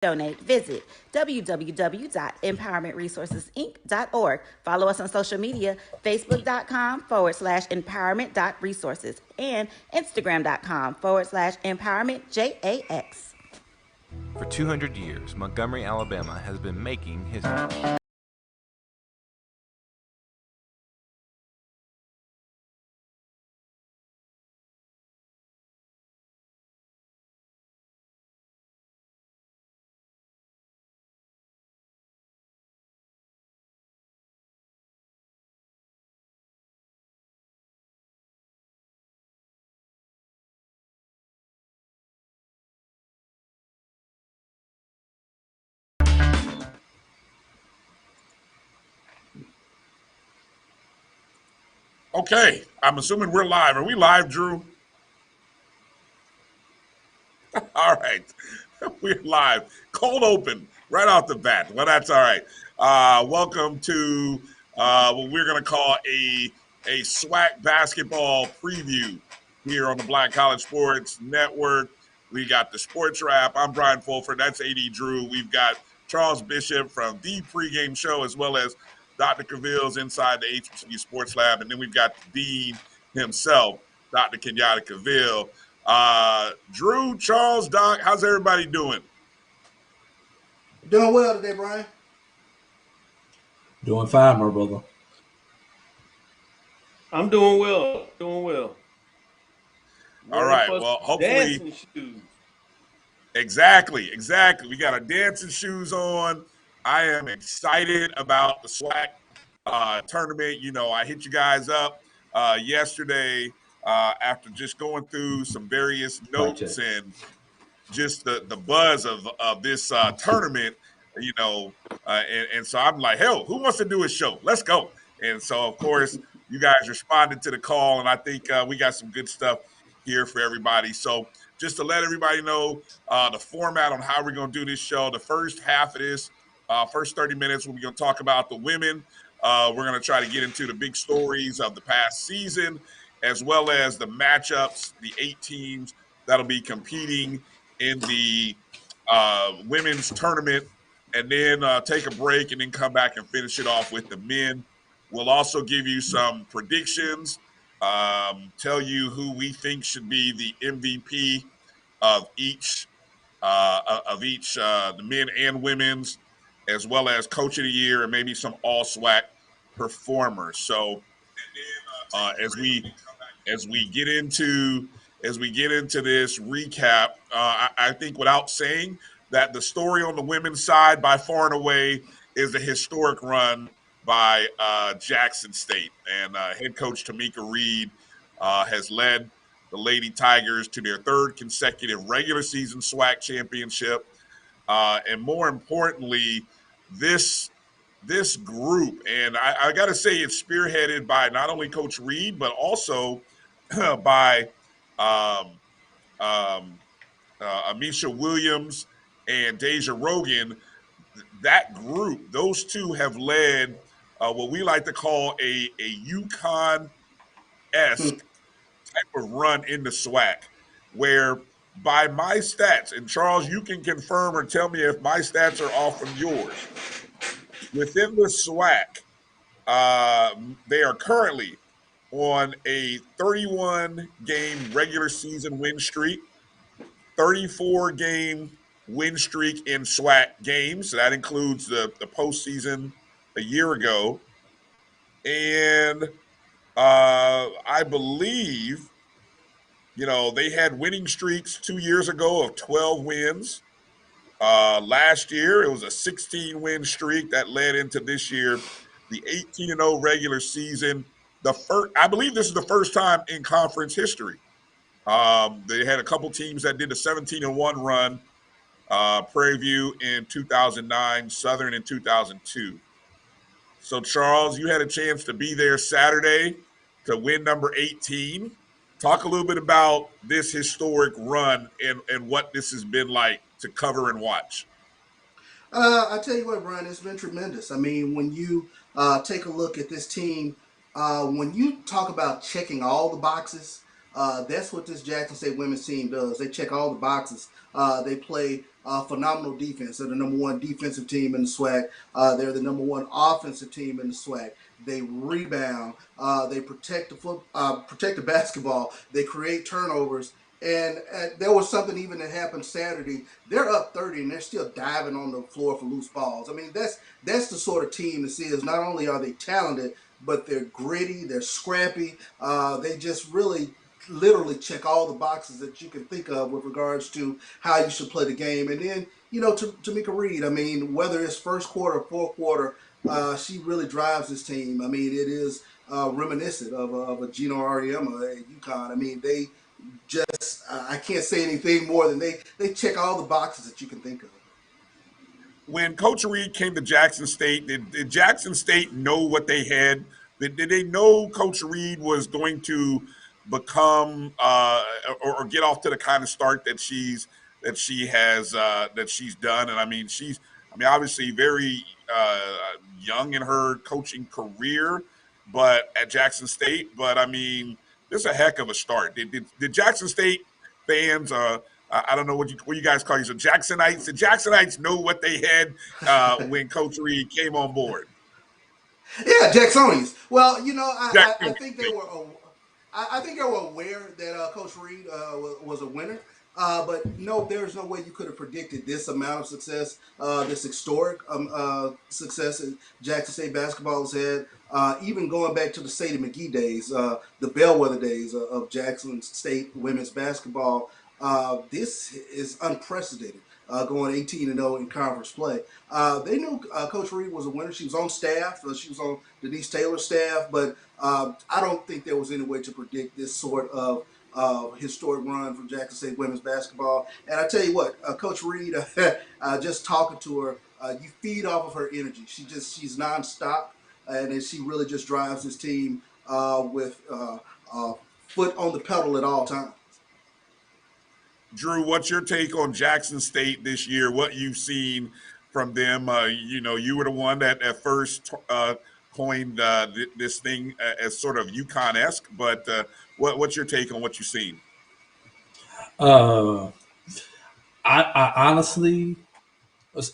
donate, visit www.empowermentresourcesinc.org. Follow us on social media, facebook.com/empowerment.resources and instagram.com/empowermentJAX. For 200 years, Montgomery, Alabama has been making history. Okay, I'm assuming we're live. Are we live, Drew? All right, we're live. Cold open right off the bat. Well, that's all right. Welcome to what we're going to call a SWAC basketball preview here on the Black College Sports Network. We got the SportsWrap. I'm Bryan Fulford. That's AD Drew. We've got Charles Bishop from the pregame show, as well as Dr. Cavill's inside the HBCU Sports Lab. And then we've got the Dean himself, Dr. Kenyatta Cavill. Drew, Charles, Doc, how's everybody doing? Doing well today, Bryan. Doing fine, my brother. I'm doing well. Doing well. All right. Well, hopefully. Dancing shoes. Exactly. We got our dancing shoes on. I am excited about the SWAC tournament. You know, I hit you guys up yesterday after just going through some various notes and just the buzz of this tournament, you know, and so I'm like, hell, who wants to do a show? Let's go. And so, of course, you guys responded to the call, and I think we got some good stuff here for everybody. So just to let everybody know the format on how we're going to do this show, the first half of this, first 30 minutes, we're going to talk about the women. We're going to try to get into the big stories of the past season, as well as the matchups, the 8 teams that'll be competing in the women's tournament, and then take a break and then come back and finish it off with the men. We'll also give you some predictions, tell you who we think should be the MVP of each, the men and women's, as well as Coach of the Year and maybe some All SWAC performers. So as we get into this recap, I think without saying that the story on the women's side by far and away is the historic run by Jackson State. And head coach Tamika Reed has led the Lady Tigers to their third consecutive regular season SWAC championship. And more importantly, this group, and I got to say it's spearheaded by not only Coach Reed, but also by Amisha Williams and Deja Rogan. That group, those two have led what we like to call a UConn-esque type of run in the SWAC, where by my stats, and Charles, you can confirm or tell me if my stats are off from yours, within the SWAC, they are currently on a 31-game regular season win streak, 34-game win streak in SWAC games. So that includes the postseason a year ago. And I believe, you know, they had winning streaks 2 years ago of 12 wins. Last year, it was a 16-win streak that led into this year, the 18-0 regular season. I believe this is the first time in conference history. They had a couple teams that did a 17-1 run, Prairie View in 2009, Southern in 2002. So, Charles, you had a chance to be there Saturday to win number 18. Talk a little bit about this historic run and what this has been like to cover and watch. I tell you what, Bryan, it's been tremendous. I mean, when you take a look at this team, when you talk about checking all the boxes, That's what this Jackson State women's team does. They check all the boxes. They play phenomenal defense. They're the number one defensive team in the SWAC. They're the number one offensive team in the SWAC. They rebound. They protect the basketball. They create turnovers. And there was something even that happened Saturday. They're up 30 and they're still diving on the floor for loose balls. I mean, that's the sort of team this is. Not only are they talented, but they're gritty, they're scrappy. They just really literally check all the boxes that you can think of with regards to how you should play the game. And then, Tamika Reed, I mean, whether it's first quarter, fourth quarter, she really drives this team. I mean, it is reminiscent of a Gino Ariema at UConn. I mean, they just, I can't say anything more than they check all the boxes that you can think of. When Coach Reed came to Jackson State, did Jackson State know what they had? Did they know Coach Reed was going to become or get off to the kind of start that she has that she's done? And I mean, obviously very young in her coaching career, but at Jackson State. But I mean, this is a heck of a start. Did Jackson State fans? I don't know what you guys call yourself, Jacksonites. The Jacksonites know what they had when Coach Reed came on board. Yeah, Jacksonians. Well, I think they were. I think they were aware that Coach Reed was a winner. But no, there's no way you could have predicted this amount of success, this historic success that Jackson State basketball has had. Even going back to the Sadie McGee days, the bellwether days of Jackson State women's basketball, this is unprecedented. Going 18-0 in conference play. They knew Coach Reed was a winner. She was on staff. She was on Denise Taylor's staff. But I don't think there was any way to predict this sort of historic run for Jackson State women's basketball. And I tell you what, Coach Reed, just talking to her, you feed off of her energy. She's nonstop, and she really just drives this team with foot on the pedal at all times. Drew, what's your take on Jackson State this year? What you've seen from them? You were the one that at first coined this thing as sort of UConn-esque, but what's your take on what you've seen? I honestly,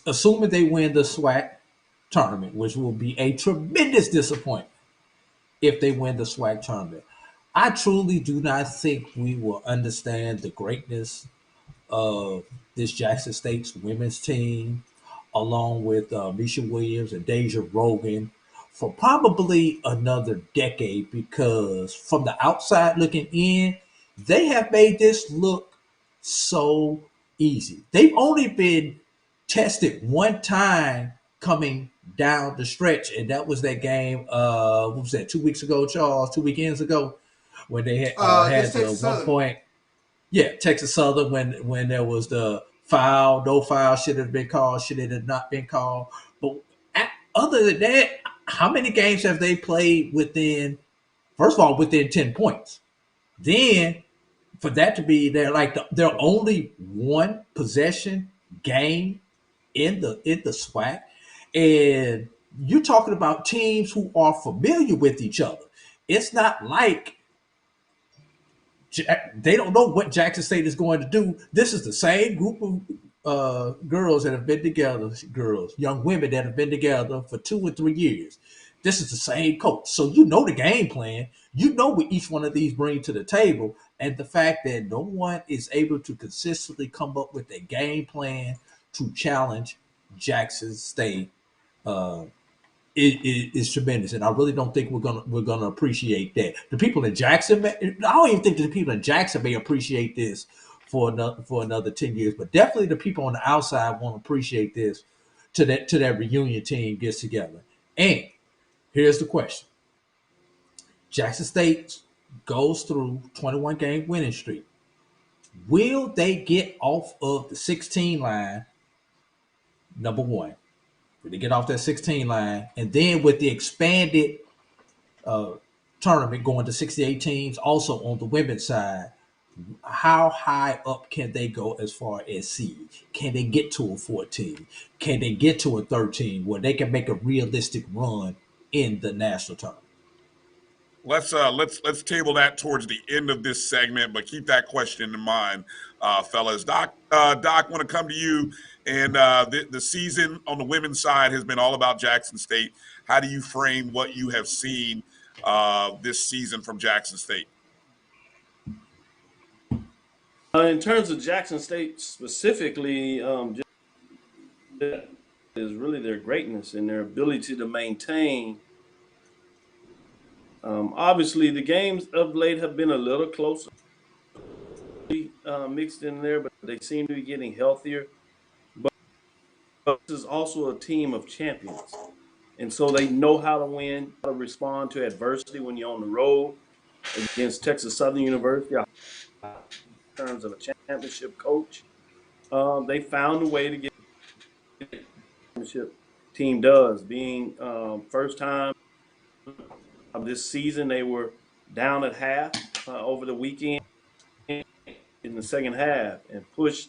assuming they win the SWAC tournament, which will be a tremendous disappointment if they win the SWAC tournament, I truly do not think we will understand the greatness of this Jackson State's women's team, along with Misha Williams and Deja Rogan, for probably another decade, because from the outside looking in, they have made this look so easy. They've only been tested one time coming down the stretch, and that was that game, what was that, 2 weeks ago, Charles, 2 weekends ago, when they had the 1 point. Yeah, Texas Southern, when there was the foul, no foul, should have been called, should it have not been called. But other than that, how many games have they played within 10 points? Then for that to be their only one possession game in the SWAC, and you're talking about teams who are familiar with each other. It's not like they don't know what Jackson State is going to do. This is the same group of girls that have been together, young women that have been together for 2 or 3 years. This is the same coach. So you know the game plan. You know what each one of these bring to the table. And the fact that no one is able to consistently come up with a game plan to challenge Jackson State is tremendous, and I really don't think we're gonna appreciate that. The people in Jackson, I don't even think the people in Jackson may appreciate this for another 10 years, but definitely the people on the outside won't appreciate this till that reunion team gets together. And here's the question: Jackson State goes through 21 game winning streak. Will they get off of the 16 line? Number one. To get off that 16 line, and then with the expanded tournament going to 68 teams, also on the women's side, how high up can they go as far as seed? Can they get to a 14? Can they get to a 13 where they can make a realistic run in the national tournament? let's table that towards the end of this segment, but keep that question in mind, fellas. Doc, want to come to you. And the season on the women's side has been all about Jackson State. How do you frame what you have seen this season from Jackson State? In terms of Jackson State specifically, is really their greatness and their ability to maintain. Obviously, the games of late have been a little closer, mixed in there, but they seem to be getting healthier. But this is also a team of champions, and so they know how to win, how to respond to adversity when you're on the road against Texas Southern University. In terms of a championship coach, they found a way to get the championship team does. Being first time of this season, they were down at half over the weekend in the second half and pushed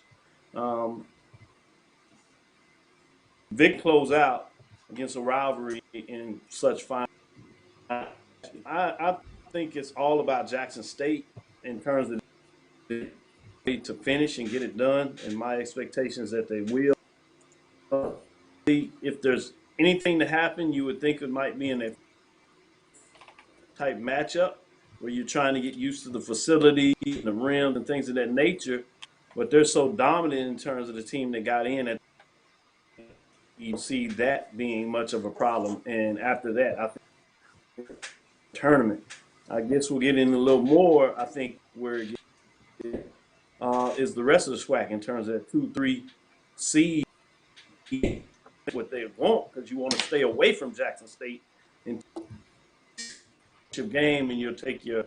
Vic close out against a rivalry in such fine. I think it's all about Jackson State in terms of to finish and get it done, and my expectation is that they will. If there's anything to happen, you would think it might be in a type matchup where you're trying to get used to the facility, the rims, and things of that nature. But they're so dominant in terms of the team that got in that you see that being much of a problem. And after that, I think tournament, I guess we'll get in a little more. I think where it is the rest of the SWAC in terms of that 2-3 seed, what they want, because you want to stay away from Jackson State in your game, and you'll take your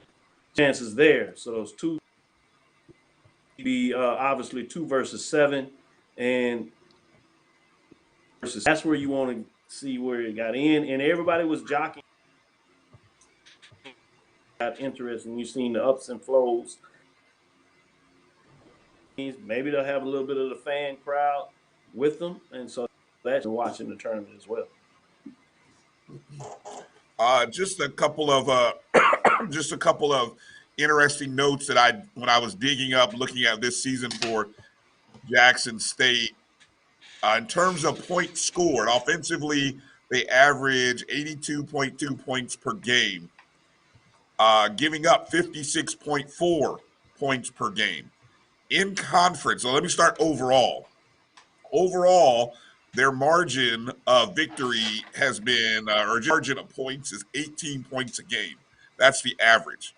chances there. So those two be obviously 2 versus 7, and versus that's where you want to see where it got in, and everybody was jockeying. Got interesting. You've seen the ups and flows. Maybe they'll have a little bit of the fan crowd with them, and so that's watching the tournament as well. Just a couple of interesting notes that when I was digging up, looking at this season for Jackson State. In terms of points scored, offensively, they average 82.2 points per game, giving up 56.4 points per game. In conference, so let me start overall. Overall, their margin of victory has been, or margin of points is 18 points a game. That's the average.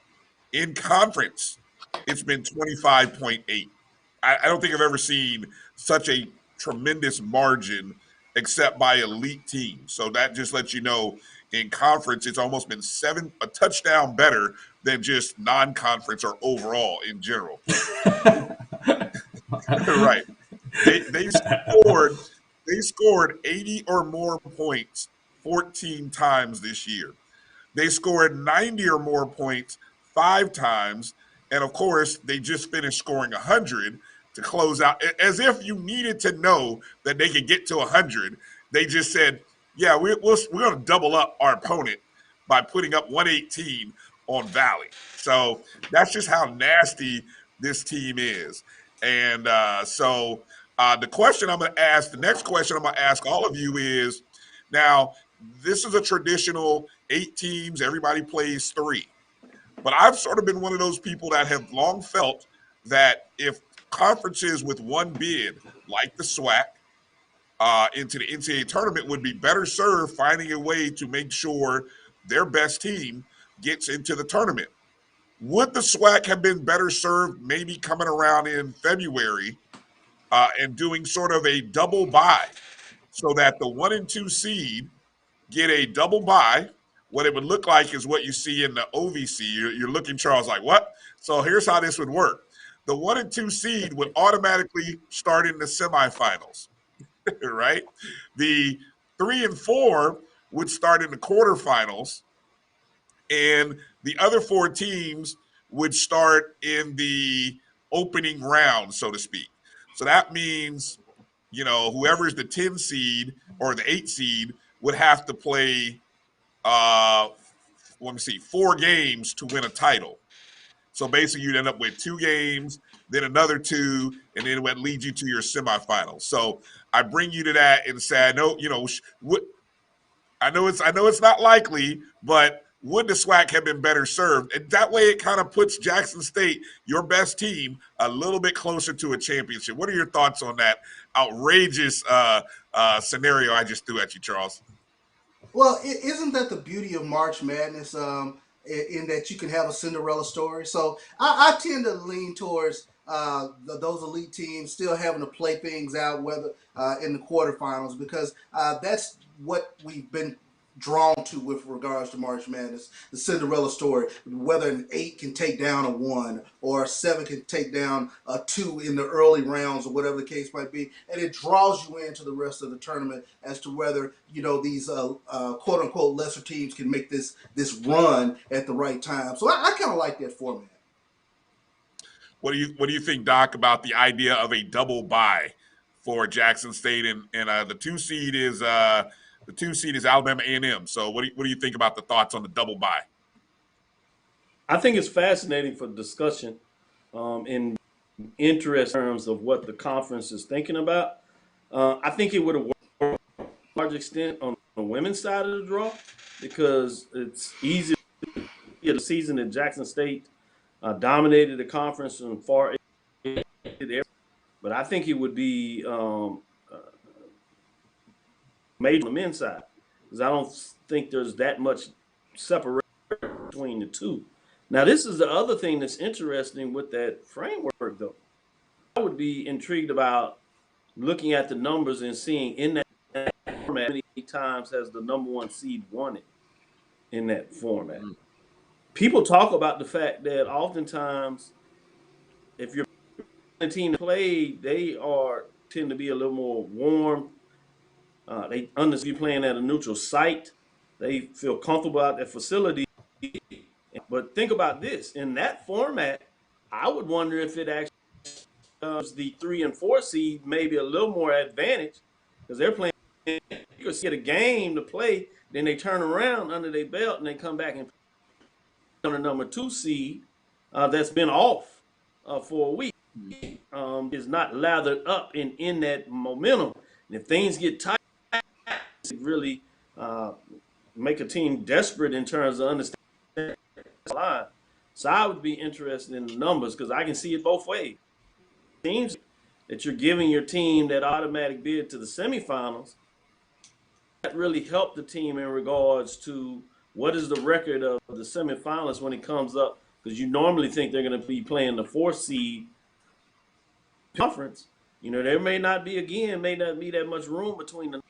In conference, it's been 25.8. I don't think I've ever seen such a tremendous margin except by elite teams. So that just lets you know in conference, it's almost been a touchdown better than just non-conference or overall in general. Right. They scored 80 or more points 14 times this year. They scored 90 or more points 5 times. And of course, they just finished scoring 100 to close out. As if you needed to know that they could get to 100. They just said, yeah, we're going to double up our opponent by putting up 118 on Valley. So that's just how nasty this team is. And the next question I'm going to ask all of you is, now, this is a traditional 8 teams, everybody plays 3. But I've sort of been one of those people that have long felt that if conferences with one bid, like the SWAC, into the NCAA tournament would be better served finding a way to make sure their best team gets into the tournament. Would the SWAC have been better served maybe coming around in February and doing sort of a double bye so that the 1 and 2 seed get a double bye? What it would look like is what you see in the OVC. You're looking, Charles, like, what? So here's how this would work. The 1 and 2 seed would automatically start in the semifinals, right? The 3 and 4 would start in the quarterfinals, and the other 4 teams would start in the opening round, so to speak. So that means, whoever's the 10 seed or the 8 seed would have to play let me see, 4 games to win a title. So basically, you'd end up with 2 games, then another 2, and then it would lead you to your semifinals. So I bring you to that and say, I know, I know it's not likely, but would the SWAC have been better served? And that way, it kind of puts Jackson State, your best team, a little bit closer to a championship. What are your thoughts on that outrageous scenario I just threw at you, Charles? Well, isn't that the beauty of March Madness? In that you can have a Cinderella story. So I tend to lean towards those elite teams still having to play things out, whether in the quarterfinals, because that's what we've been drawn to with regards to March Madness, the Cinderella story, whether an 8 can take down a 1 or a 7 can take down a 2 in the early rounds or whatever the case might be, and it draws you into the rest of the tournament as to whether these quote unquote lesser teams can make this run at the right time. So I kind of like that format. What do you think, Doc, about the idea of a double bye for Jackson State, and the 2 seed is Alabama A&M. So what do you think about the thoughts on the double bye? I think it's fascinating for discussion in interest terms of what the conference is thinking about. I think it would have worked to a large extent on the women's side of the draw because it's easy to see the season that Jackson State dominated the conference in far areas. But I think it would be major on the men's side because I don't think there's that much separation between the two. Now, this is the other thing that's interesting with that framework, though. I would be intrigued about looking at the numbers and seeing in that format how many times has the number 1 seed won it in that format. Mm-hmm. People talk about the fact that oftentimes, if you're a team to play, they tend to be a little more warm. They understand playing at a neutral site. They feel comfortable at their facility. But think about this. In that format, I would wonder if it actually gives the 3 and 4 seed maybe a little more advantage because they're playing. You could get a game to play, then they turn around under their belt and they come back and play on the number 2 seed that's been off for a week. Is not lathered up in that momentum. And if things get tight, it really make a team desperate in terms of understanding the line. So I would be interested in the numbers because I can see it both ways. It seems that you're giving your team that automatic bid to the semifinals. That really helped the team in regards to what is the record of the semifinalists when it comes up, because you normally think they're going to be playing the 4th seed conference. There may not be that much room between the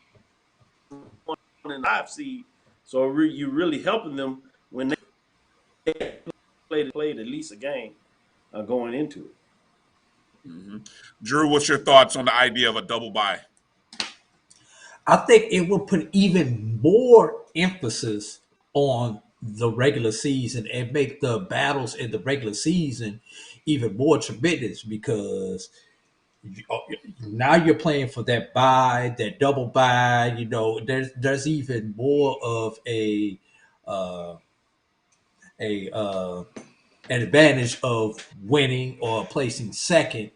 1 and 5 seed. So you're really helping them when they played at least a game going into it. Mm-hmm. Drew, what's your thoughts on the idea of a double bye? I think it will put even more emphasis on the regular season and make the battles in the regular season even more tremendous because now you're playing for that bye, that double bye. There's even more of an advantage of winning or placing second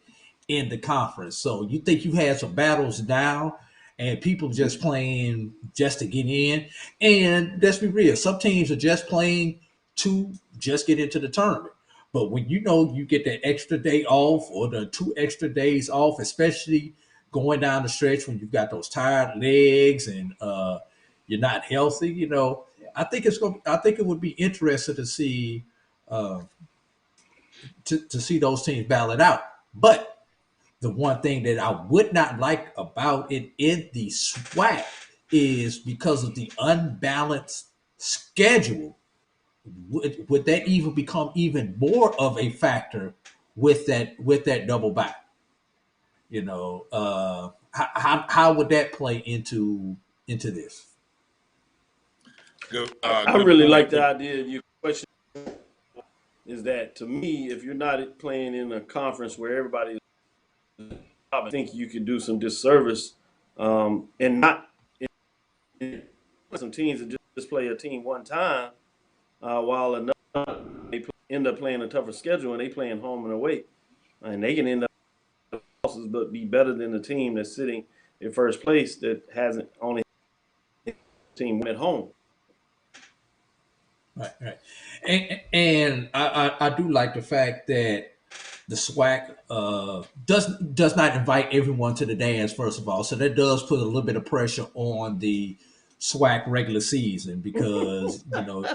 in the conference. So you think you had some battles now and people just playing just to get in. And let's be real, some teams are just playing to just get into the tournament. But when you get that extra day off or the 2 extra days off, especially going down the stretch when you've got those tired legs and you're not healthy, I think it would be interesting to see to see those teams battle it out. But the one thing that I would not like about it in the SWAC is because of the unbalanced schedule. Would that even become even more of a factor with that double bye? How would that play into this? I really like the idea of your question. Is that to me, if you're not playing in a conference where everybody, I think you could do some disservice, and not some teams that just play a team one time. while another they end up playing a tougher schedule and they playing home and away, and they can end up losses but be better than the team that's sitting in first place that hasn't only team at home. Right. And I do like the fact that the SWAC does not invite everyone to the dance, first of all. So that does put a little bit of pressure on the SWAC regular season because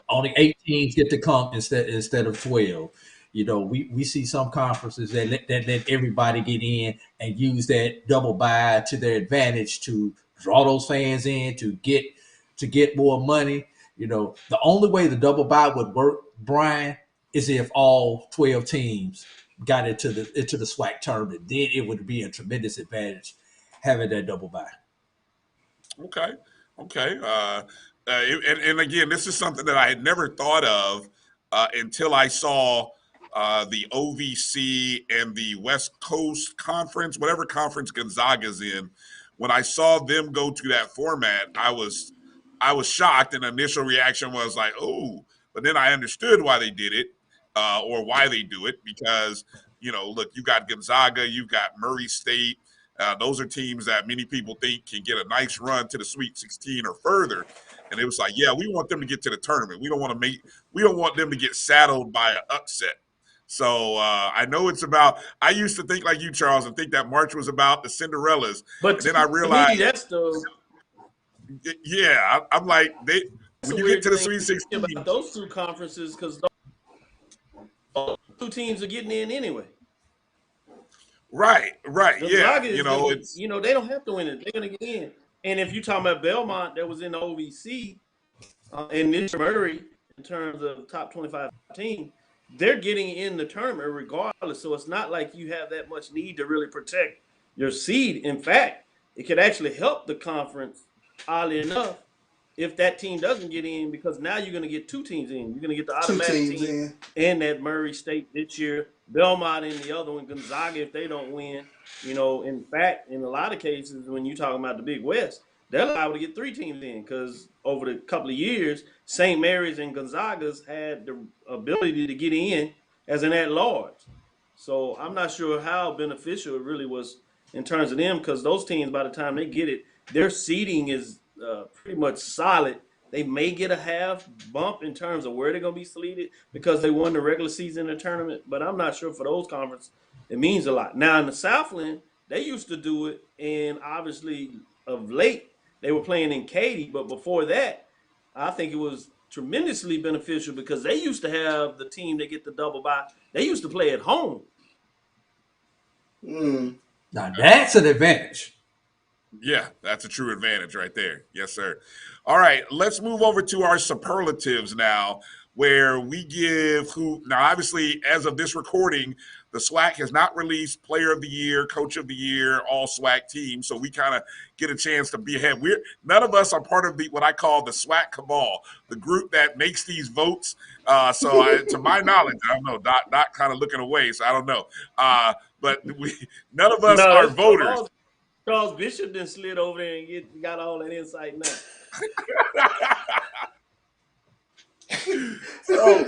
only 8 teams get to come instead of 12. We see some conferences that let everybody get in and use that double bye to their advantage to draw those fans in to get more money. The only way the double bye would work, Bryan, is if all 12 teams got into the SWAC tournament. Then it would be a tremendous advantage having that double bye. Okay. And again, this is something that I had never thought of until I saw the OVC and the West Coast Conference, whatever conference Gonzaga's in. When I saw them go to that format, I was shocked, and the initial reaction was like, "Oh!" But then I understood why they did it, or why they do it, because look, you got Gonzaga, you've got Murray State. Those are teams that many people think can get a nice run to the Sweet 16 or further. And it was like, yeah, we want them to get to the tournament. We don't want them to get saddled by an upset. So I know it's about. I used to think like you, Charles, and think that March was about the Cinderellas. But then I realized that's the. Yeah, I'm like when you get to the Sweet 16, about those two conferences, because those two teams are getting in anyway. Right. Gonzaga they don't have to win it; they're going to get in. And if you're talking about Belmont, that was in the OVC, and this Murray, in terms of top 25 team, they're getting in the tournament regardless. So it's not like you have that much need to really protect your seed. In fact, it could actually help the conference, oddly enough, if that team doesn't get in, because now you're going to get 2 teams in. You're going to get the automatic team and that Murray State this year, Belmont in the other one, Gonzaga if they don't win. In fact, in a lot of cases, when you're talking about the Big West, they're liable to get 3 teams in because over the couple of years, St. Mary's and Gonzaga's had the ability to get in as an at-large. So I'm not sure how beneficial it really was in terms of them, because those teams, by the time they get it, their seeding is pretty much solid. They may get a half bump in terms of where they're going to be seeded because they won the regular season in the tournament, but I'm not sure for those conferences it means a lot. Now in the Southland, they used to do it, and obviously of late they were playing in Katy, but before that, I think it was tremendously beneficial because they used to have the team that get the double bye. They used to play at home. Now that's an advantage. Yeah, that's a true advantage right there. Yes, sir. All right, let's move over to our superlatives now, where we give now obviously as of this recording, the SWAC has not released Player of the Year, Coach of the Year, all SWAC team, so we kind of get a chance to be ahead. None of us are part of what I call the SWAC cabal, the group that makes these votes. To my knowledge, I don't know, Doc kind of looking away, so I don't know. But none of us are voters. Charles Bishop then slid over there and got all that insight now. So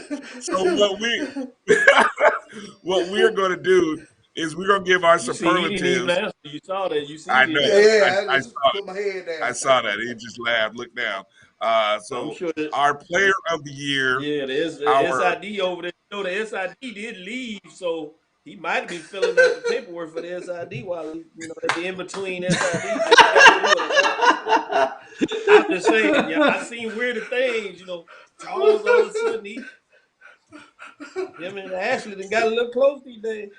what we're going to do is we're going to give our superlatives. You saw that. You see I know. Yeah, I saw put my head down. I saw that. He just laughed. Look down. Our Player of the Year. Yeah, the SID over there. The SID did leave, so he might have been filling out the paperwork for the SID while at the in between SID. I'm just saying, I've seen weirder things. Charles all of a sudden him and Ashley done got a little close these days.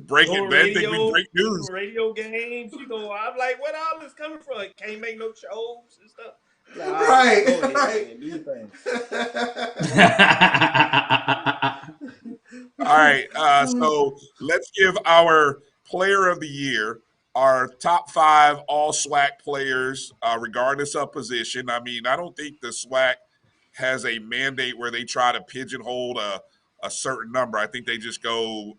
Breaking bad thing we break news. Radio games, I'm like, where all this coming from? Can't make no shows and stuff. Like, right. Go ahead, man, do your thing. All right. So let's give our Player of the Year, our top 5 all SWAC players, regardless of position. I mean, I don't think the SWAC has a mandate where they try to pigeonhole a certain number. I think they just go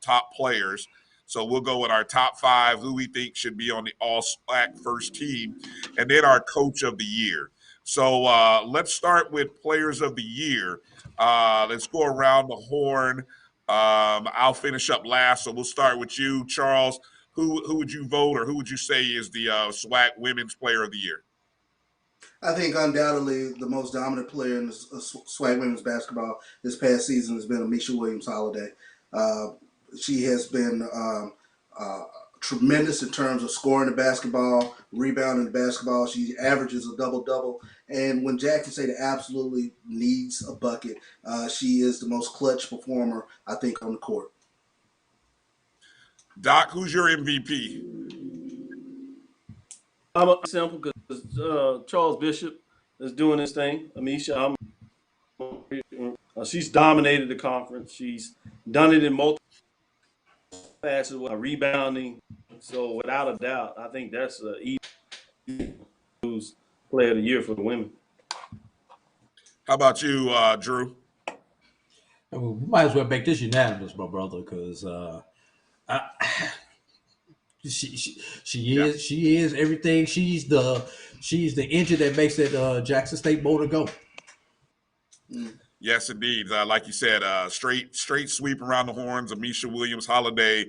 top players. So we'll go with our top 5, who we think should be on the all SWAC first team, and then our Coach of the Year. So let's start with players of the year. Let's go around the horn. I'll finish up last, so we'll start with you, Charles. Who would you vote, or who would you say is the SWAC Women's Player of the Year? I think undoubtedly the most dominant player in the SWAC women's basketball this past season has been Amisha Williams-Holiday. She has been tremendous in terms of scoring the basketball, rebounding the basketball. She averages a double-double. And when Jackson State absolutely needs a bucket, she is the most clutch performer, I think, on the court. Doc, who's your MVP? I'm simple because Charles Bishop is doing his thing. Amisha, she's dominated the conference. She's done it in multiple facets with rebounding. So without a doubt, I think that's the who's player of the year for the women. How about you, Drew? I mean, we might as well make this unanimous, my brother, because she is everything. She's the engine that makes that Jackson State motor go. Yes, indeed. Like you said, straight sweep around the horns. Amisha Williams-Holiday.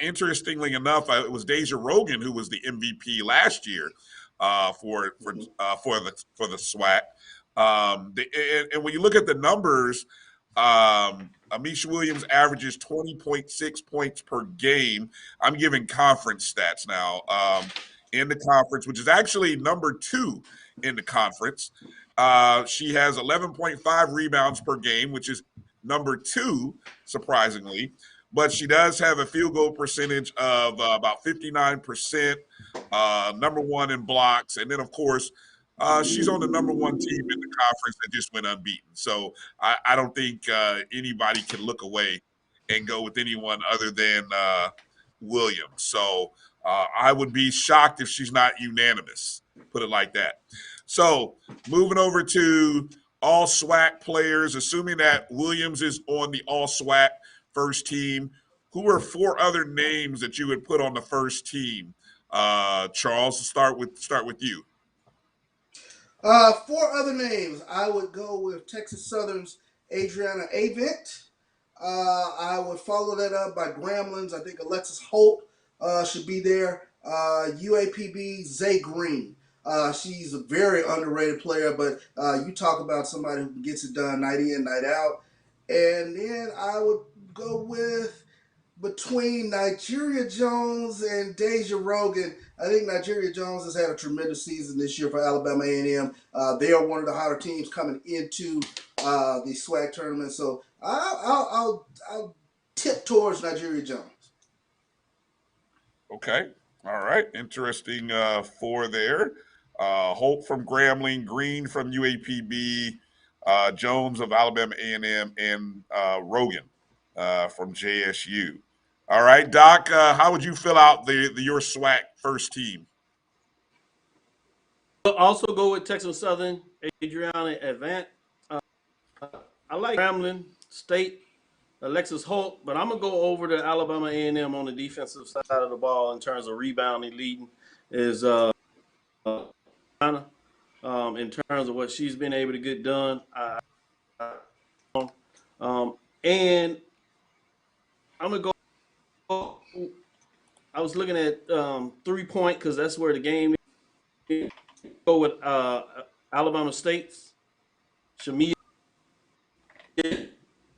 Interestingly enough, it was Deja Rogan who was the MVP last year for the SWAC. And when you look at the numbers, Amisha Williams averages 20.6 points per game. I'm giving conference stats now. In the conference, which is actually number 2 in the conference. She has 11.5 rebounds per game, which is number 2, surprisingly. But she does have a field goal percentage of about 59%, number 1 in blocks. And then, of course, she's on the number 1 team in the conference that just went unbeaten. So I don't think anybody can look away and go with anyone other than Williams. So I would be shocked if she's not unanimous, put it like that. So moving over to all SWAC players, assuming that Williams is on the all SWAC first team, who are 4 other names that you would put on the first team? Charles, start with you. 4 other names. I would go with Texas Southern's Adriana Avent. I would follow that up by Gramblin's. I think Alexis Holt should be there. UAPB Zay Green. She's a very underrated player, but you talk about somebody who gets it done night in, night out. And then I would go with between Nigeria Jones and Deja Rogan. I think Nigeria Jones has had a tremendous season this year for Alabama A&M. They are one of the hotter teams coming into the SWAC tournament. So I'll tip towards Nigeria Jones. Okay. All right. Interesting 4 there. Holt from Grambling, Green from UAPB, Jones of Alabama A&M, and Rogan from JSU. All right, Doc, how would you fill out your SWAC first team? I'll also go with Texas Southern, Adriana Avant. I like Grambling State, Alexis Holt, but I'm going to go over to Alabama A&M on the defensive side of the ball in terms of rebounding, leading is in terms of what she's been able to get done. And I'm going to go – I was looking at 3-point because that's where the game is. Go with Alabama State's Shamia.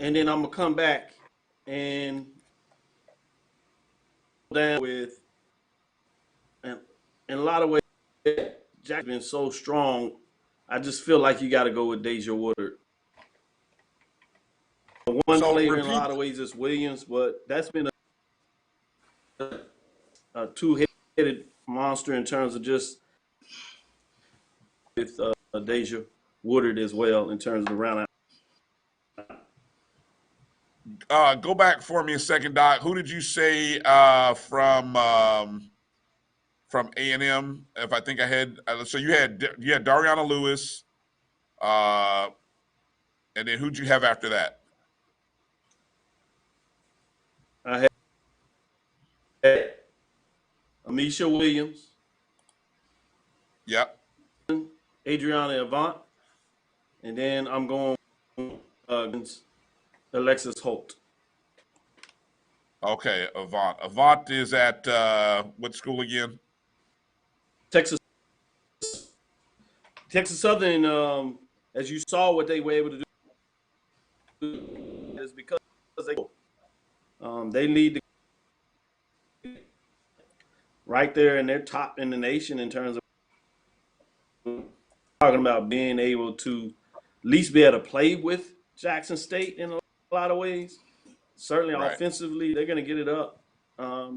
And then I'm going to come back and down with – in a lot of ways, Jack's been so strong. I just feel like you got to go with Deja Woodard. One player in a lot of ways is Williams, but that's been a two-headed monster in terms of just with Deja Woodard as well in terms of the round out. Go back for me a second, Doc. Who did you say from A&M? If I think I had, so you had Dariana Lewis, and then who'd you have after that? I had Amisha Williams. Yep. Adriana Avant, and then I'm going against Alexis Holt. Okay, Avant. Avant is at what school again? Texas Southern. As you saw, what they were able to do is because they lead right there, and they're top in the nation in terms of talking about being able to at least be able to play with Jackson State in a lot of ways. Certainly Right. offensively, they're going to get it up.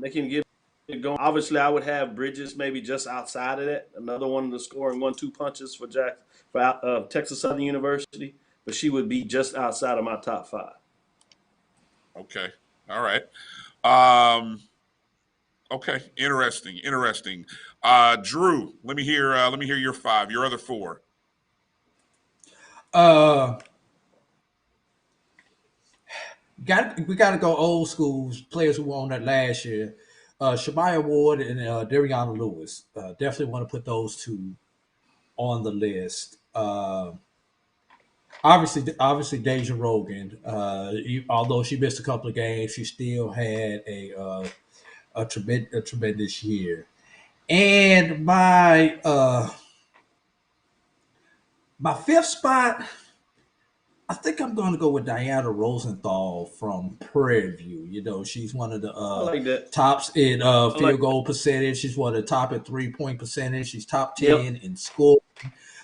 They can get it going. Obviously, I would have Bridges maybe just outside of that. Another one of the scoring 1-2 punches for Texas Southern University, but she would be just outside of my top 5. Okay. All right. Okay. Interesting. Drew, let me hear your 5. Your other 4. We got to go old schools, players who won that last year. Shamaya Ward and Dariana Lewis. Definitely want to put those two on the list. Obviously, Deja Rogan. Although she missed a couple of games, she still had a tremendous year. And my 5th spot, I think I'm going to go with Diana Rosenthal from Prairie View. You know, she's one of the tops in field goal percentage. She's one of the top in 3-point percentage. She's top 10 in scoring.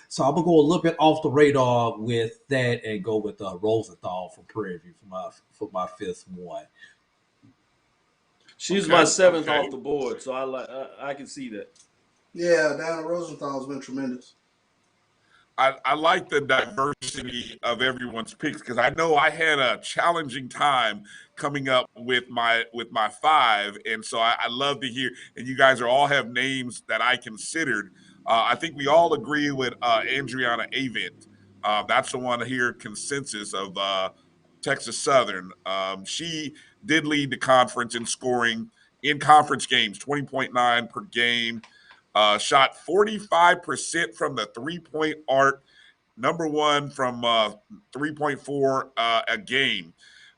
So I'm going to go a little bit off the radar with that and go with Rosenthal from Prairie View for my 5th one. She's my 7th off the board, so I can see that. Yeah, Diana Rosenthal has been tremendous. I like the diversity of everyone's picks because I know I had a challenging time coming up with my 5, and so I love to hear. And you guys all have names that I considered. I think we all agree with Adriana Avant. That's the one here consensus of Texas Southern. She did lead the conference in scoring in conference games, 20.9 per game. Shot 45% from the 3-point arc, number 1 from 3.4 a game.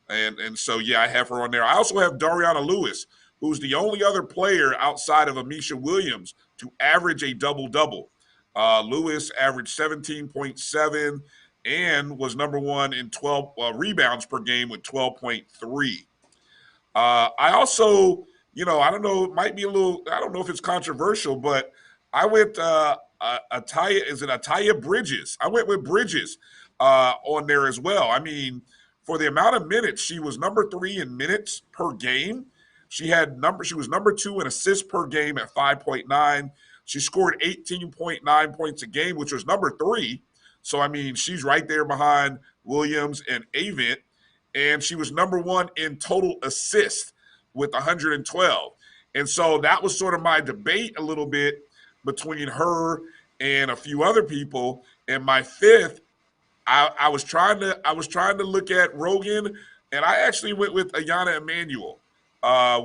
And so, yeah, I have her on there. I also have Dariana Lewis, who's the only other player outside of Amisha Williams to average a double-double. Lewis averaged 17.7 and was number 1 in 12 rebounds per game with 12.3. I also, I don't know, it might be a little, I don't know if it's controversial, but I went Ataya Bridges? I went with Bridges on there as well. I mean, for the amount of minutes, she was number 3 in minutes per game. She was number 2 in assists per game at 5.9. She scored 18.9 points a game, which was number 3. So, I mean, she's right there behind Williams and Avant. And she was number 1 in total assists with 112. And so that was sort of my debate a little bit between her and a few other people. And my 5th, I was trying to look at Rogan, and I actually went with Ayanna Emmanuel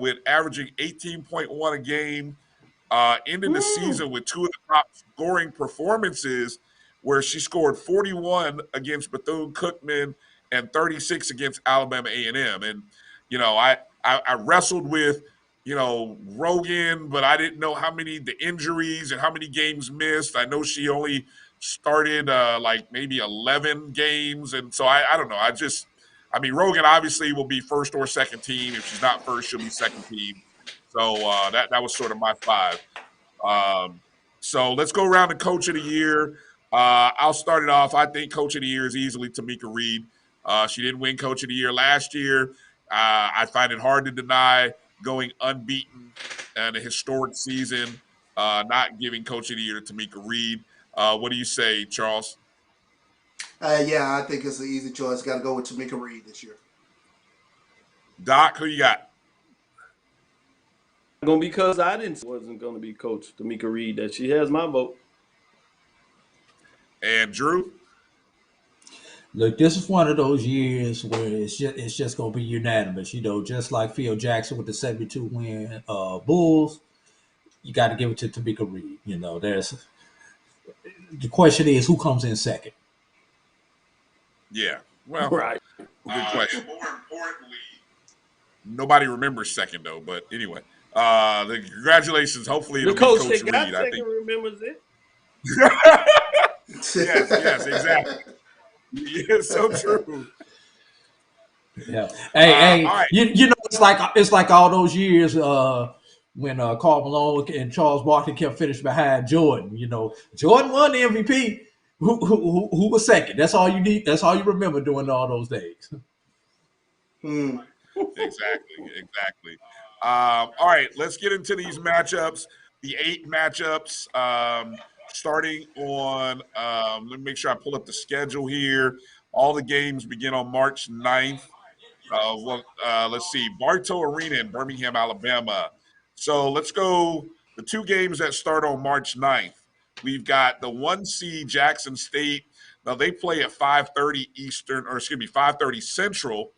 with averaging 18.1 a game, ending the season with 2 of the top scoring performances, where she scored 41 against Bethune-Cookman and 36 against Alabama A&M. And, I wrestled with, Rogan, but I didn't know how many the injuries and how many games missed. I know she only started like maybe 11 games. And so I don't know. Rogan obviously will be first or second team. If she's not first, she'll be second team. So that was sort of my 5. So let's go around to Coach of the Year. I'll start it off. I think Coach of the Year is easily Tamika Reed. She didn't win Coach of the Year last year. I find it hard to deny going unbeaten in a historic season, not giving Coach of the Year to Tamika Reed. What do you say, Charles? Yeah, I think it's an easy choice. Got to go with Tamika Reed this year. Doc, who you got? Because I wasn't going to be Coach Tamika Reed, that she has my vote. And Drew? Look, this is one of those years where it's just going to be unanimous. Just like Phil Jackson with the 72-win Bulls, you got to give it to Tamika Reed. The question is, who comes in second? Yeah. Well, Right. good question. More importantly, nobody remembers second though. But anyway, congratulations. Hopefully, The it'll be coach Coach that got Reed. I second think. remembers it. Yes, exactly. It's so true. Yeah. Hey, all right. you know, it's like all those years when Karl Malone and Charles Barkley kept finishing behind Jordan. You know, Jordan won the MVP. Who was second? That's all you need. That's all you remember during all those days. Exactly. All right, let's get into these matchups. The 8 matchups. Starting on, let me make sure I pull up the schedule here. All the games begin on March 9th. Let's see, Bartow Arena in Birmingham, Alabama. So let's go. The 2 games that start on March 9th. We've got the 1 seed Jackson State. Now they play at 5:30 Eastern, or excuse me, 5:30 Central.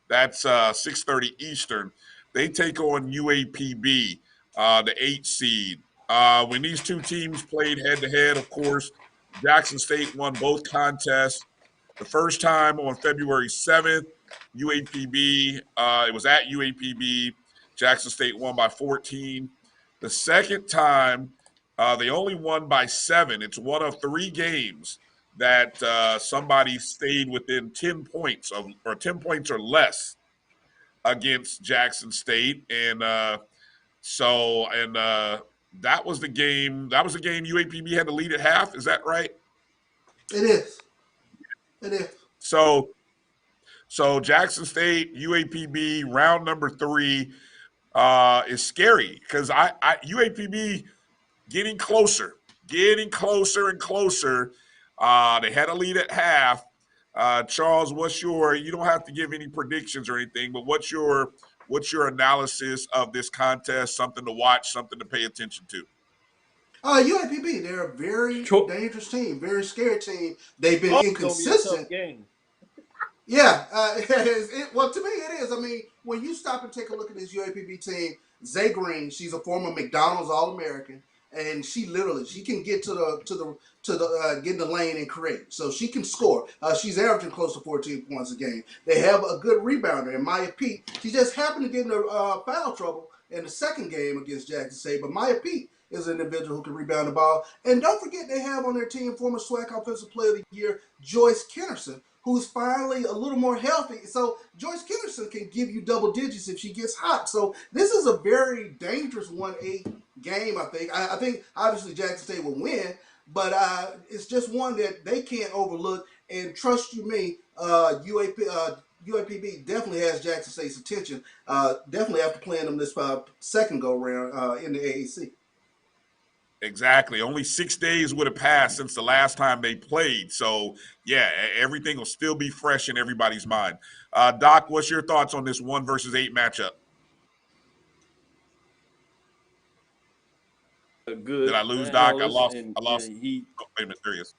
That's 6:30 Eastern. They take on UAPB, the 8 seed. When these 2 teams played head to head, of course, Jackson State won both contests. The first time on February 7th, UAPB, it was at UAPB. Jackson State won by 14. The second time, they only won by 7. It's one of 3 games that somebody stayed within 10 points or 10 points or less against Jackson State. And that was the game. That was the game UAPB had to lead at half. Is that right? It is. It is. So Jackson State, UAPB, round number 3 is scary because UAPB getting closer and closer. They had a lead at half. Charles, you don't have to give any predictions or anything, but what's your analysis of this contest? Something to watch, something to pay attention to. UAPB, they're a very dangerous team, very scary team. They've been inconsistent. It's gonna be a tough game. Yeah, well, to me it is. I mean, when you stop and take a look at this UAPB team, Zay Green, she's a former McDonald's All-American, and she can get to the get in the lane and create. So she can score. She's averaging close to 14 points a game. They have a good rebounder in Maya Pete. She just happened to get into foul trouble in the second game against Jackson State, but Maya Pete is an individual who can rebound the ball. And don't forget they have on their team former SWAC Offensive Player of the Year, Joyce Kennerson, who's finally a little more healthy. So Joyce Kennerson can give you double digits if she gets hot. So this is a very dangerous 1-8 game, I think. I think obviously Jackson State will win, but it's just one that they can't overlook. And trust you me, UAPB definitely has Jackson State's attention, definitely after playing them this second go-round in the AAC. Exactly. Only 6 days would have passed since the last time they played. So, yeah, everything will still be fresh in everybody's mind. Doc, what's your thoughts on this 1 versus 8 matchup? Good. Did I lose Doc? I lost. Wait a minute, there he is.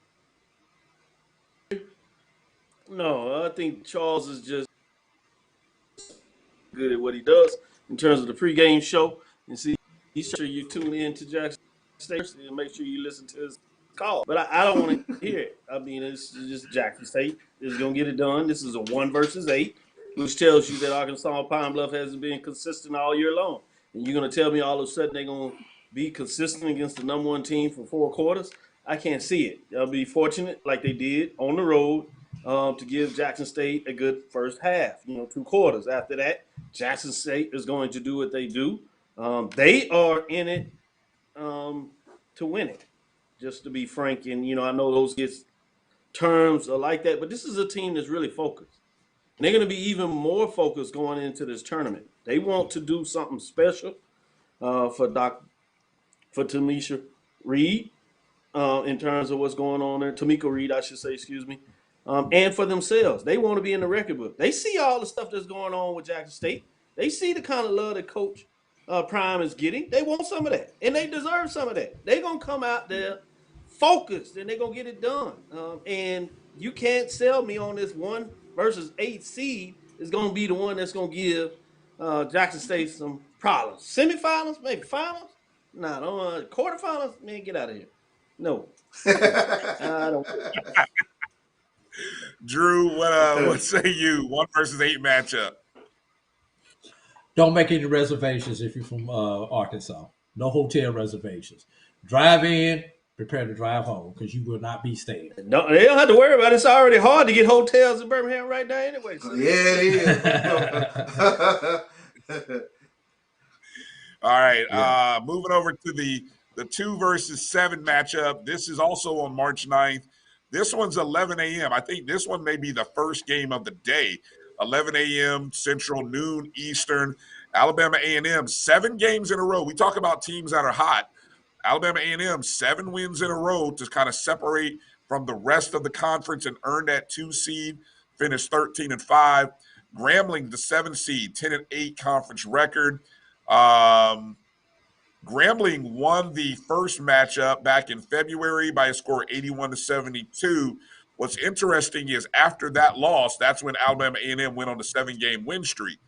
No, I think Charles is just good at what he does in terms of the pregame show. And see, he's sure you tune in to Jackson State and make sure you listen to his call. But I don't want to hear it. I mean, it's just Jackson State is going to get it done. This is a 1 versus 8, which tells you that Arkansas Pine Bluff hasn't been consistent all year long. And you're going to tell me all of a sudden they're going to be consistent against the number 1 team for 4 quarters? I can't see it. They'll be fortunate, like they did on the road, to give Jackson State a good first half, 2 quarters. After that, Jackson State is going to do what they do. They are in it to win it, just to be frank. And, I know those terms are like that, but this is a team that's really focused. And they're going to be even more focused going into this tournament. They want to do something special for Tamisha Reed in terms of what's going on there. Tamika Reed, I should say, excuse me. And for themselves. They want to be in the record book. They see all the stuff that's going on with Jackson State. They see the kind of love that Coach Prime is getting. They want some of that, and they deserve some of that. They're going to come out there focused, and they're going to get it done. And you can't sell me on this 1 versus 8 seed is going to be the one that's going to give Jackson State some problems. Semifinals, maybe finals? Nah, quarterfinals? Man, get out of here. No. I don't. Drew, what say you? 1 versus 8 matchup. Don't make any reservations if you're from Arkansas. No hotel reservations. Drive in, prepare to drive home because you will not be staying. No, they don't have to worry about it. It's already hard to get hotels in Birmingham right now anyway. So Yeah, it is. All right. Moving over to the 2 versus 7 matchup. This is also on March 9th. This one's 11 a.m. I think this one may be the first game of the day. 11 a.m. Central, noon Eastern. Alabama A&M, 7 games in a row. We talk about teams that are hot. Alabama A&M, 7 wins in a row to kind of separate from the rest of the conference and earn that 2 seed, finish 13-5. Grambling, the 7 seed, 10-8 conference record. Grambling won the first matchup back in February by a score 81-72. What's interesting is after that loss, that's when Alabama A&M went on the 7-game win streak,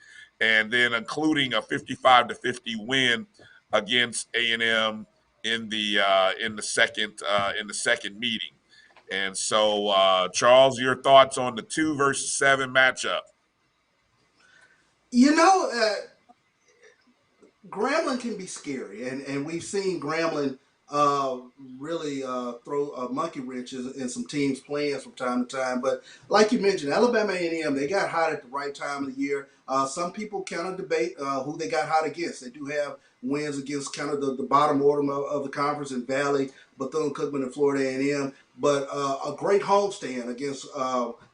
and then including a 55-50 win against A&M in the second meeting. And so, Charles, your thoughts on the 2 versus 7 matchup? Grambling can be scary, and we've seen Grambling really throw a monkey wrenches in some teams' plans from time to time. But like you mentioned, Alabama A&M, they got hot at the right time of the year. Some people kind of debate who they got hot against. They do have wins against kind of the bottom order of the conference in Valley, Bethune-Cookman, and Florida A&M. But a great homestand against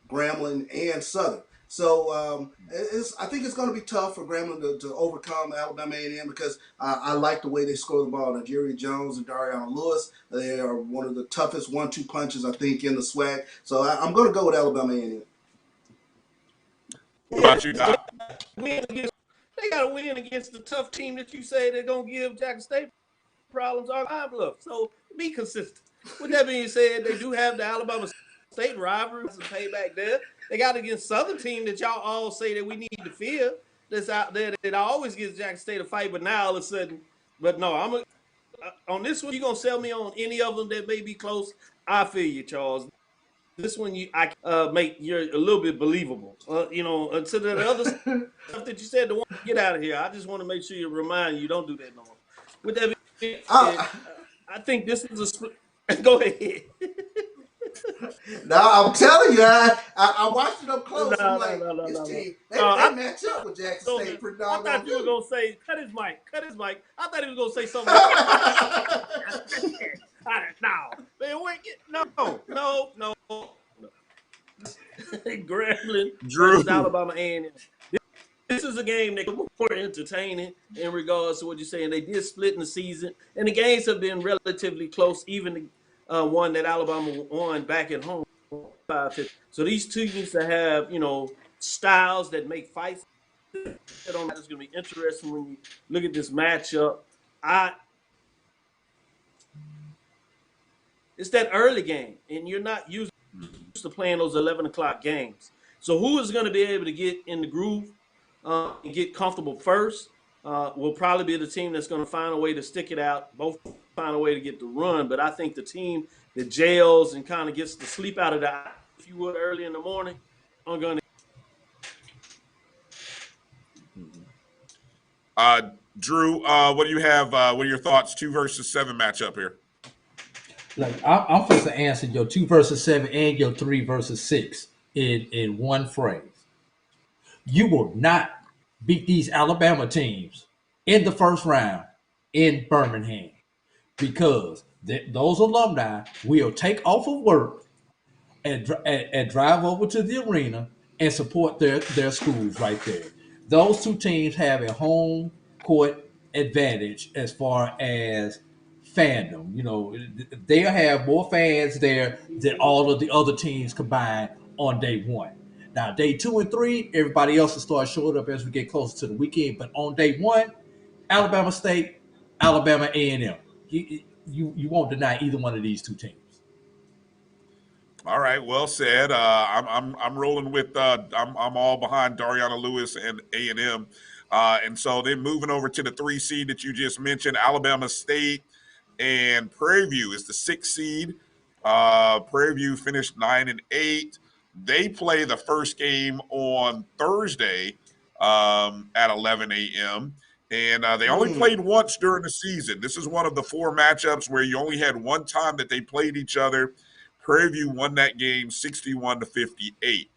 Grambling and Southern. So I think it's going to be tough for Grambling to overcome Alabama A&M because I like the way they score the ball. Now, Jerry Jones and Dariana Lewis, they are one of the toughest 1-2 punches, I think, in the SWAC. So I'm going to go with Alabama A&M. What about you, Doc? They got to win against the tough team that you say they're going to give Jackson State problems on bluff. So be consistent. With that being said, they do have the Alabama State rivalry and payback there. They got against Southern team that y'all all say that we need to fear that's out there that always gives Jackson State a fight, but now all of a sudden, but no, on this one, you're going to sell me on any of them that may be close. I feel you, Charles. This one, I make you're a little bit believable. To the other stuff that you said, the one get out of here. I just want to make sure you remind you don't do that no more. With that being said, I think this is a split. Go ahead. No, I'm telling you, I watched it up close. I'm like, this team, they match up with Jackson State pretty doggone good. I thought you were going to say, cut his mic. I thought he was going to say something. No. Grambling versus Alabama A&M. This is a game that was more entertaining in regards to what you're saying. They did split in the season, and the games have been relatively close, even the one that Alabama won back at home. So these two used to have, styles that make fights. It's going to be interesting when you look at this matchup. It's that early game, and you're not used to playing those 11 o'clock games. So who is going to be able to get in the groove and get comfortable first will probably be the team that's going to find a way to stick it out, both find a way to get the run. But I think the team that jails and kind of gets the sleep out of the eye, if you would, early in the morning, I'm going to. Drew, what do you have? What are your thoughts? 2 versus 7 matchup here. Like I'm supposed to answer your 2 versus 7 and your 3 versus 6 in one phrase. You will not beat these Alabama teams in the first round in Birmingham because those alumni will take off of work and drive over to the arena and support their schools right there. Those 2 teams have a home court advantage as far as fandom. They'll have more fans there than all of the other teams combined on day 1. Now, day 2 and 3, everybody else will start showing up as we get closer to the weekend. But on day 1, Alabama State, Alabama A&M. You won't deny either one of these 2 teams. All right, well said. I'm rolling with. I'm all behind Dariana Lewis and A&M, and so then moving over to the 3 seed that you just mentioned, Alabama State. and Prairie View is the 6th seed. Prairie View finished 9-8. They play the first game on Thursday at 11 a.m. And they only played once during the season. This is one of the 4 matchups where you only had one time that they played each other. Prairie View won that game 61-58.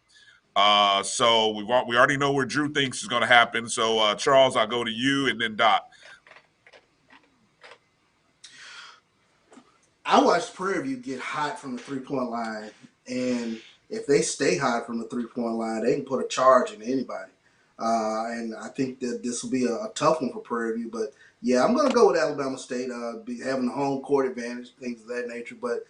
So we already know where Drew thinks is going to happen. So Charles, I'll go to you and then Doc. I watched Prairie View get hot from the 3-point line, and if they stay hot from the 3-point line, they can put a charge into anybody. And I think that this will be a tough one for Prairie View. But yeah, I'm going to go with Alabama State, having the home court advantage, things of that nature. But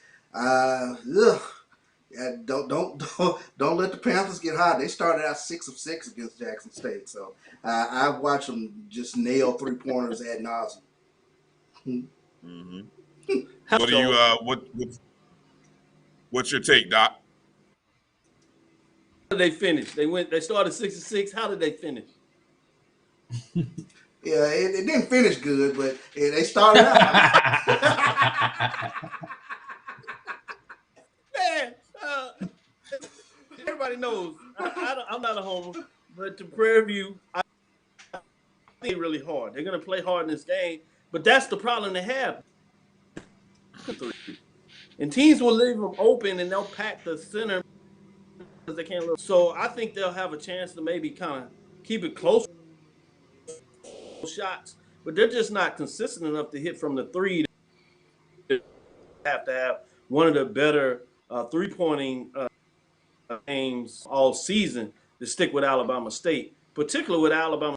don't let the Panthers get hot. They started out 6 of 6 against Jackson State, so I've watched them just nail 3-pointers ad nauseum. Mm-hmm. What do you what's your take, Doc? How did they finish? They started 6 of 6. How did they finish? Yeah, it didn't finish good, but they started out. Man, everybody knows I'm not a homer, but to Prairie View, I think really hard. They're going to play hard in this game, but that's the problem they have. And teams will leave them open and they'll pack the center because they can't look. So I think they'll have a chance to maybe kind of keep it close shots, but they're just not consistent enough to hit from the 3. They have to have one of the better 3-pointing games all season to stick with Alabama State, particularly with Alabama.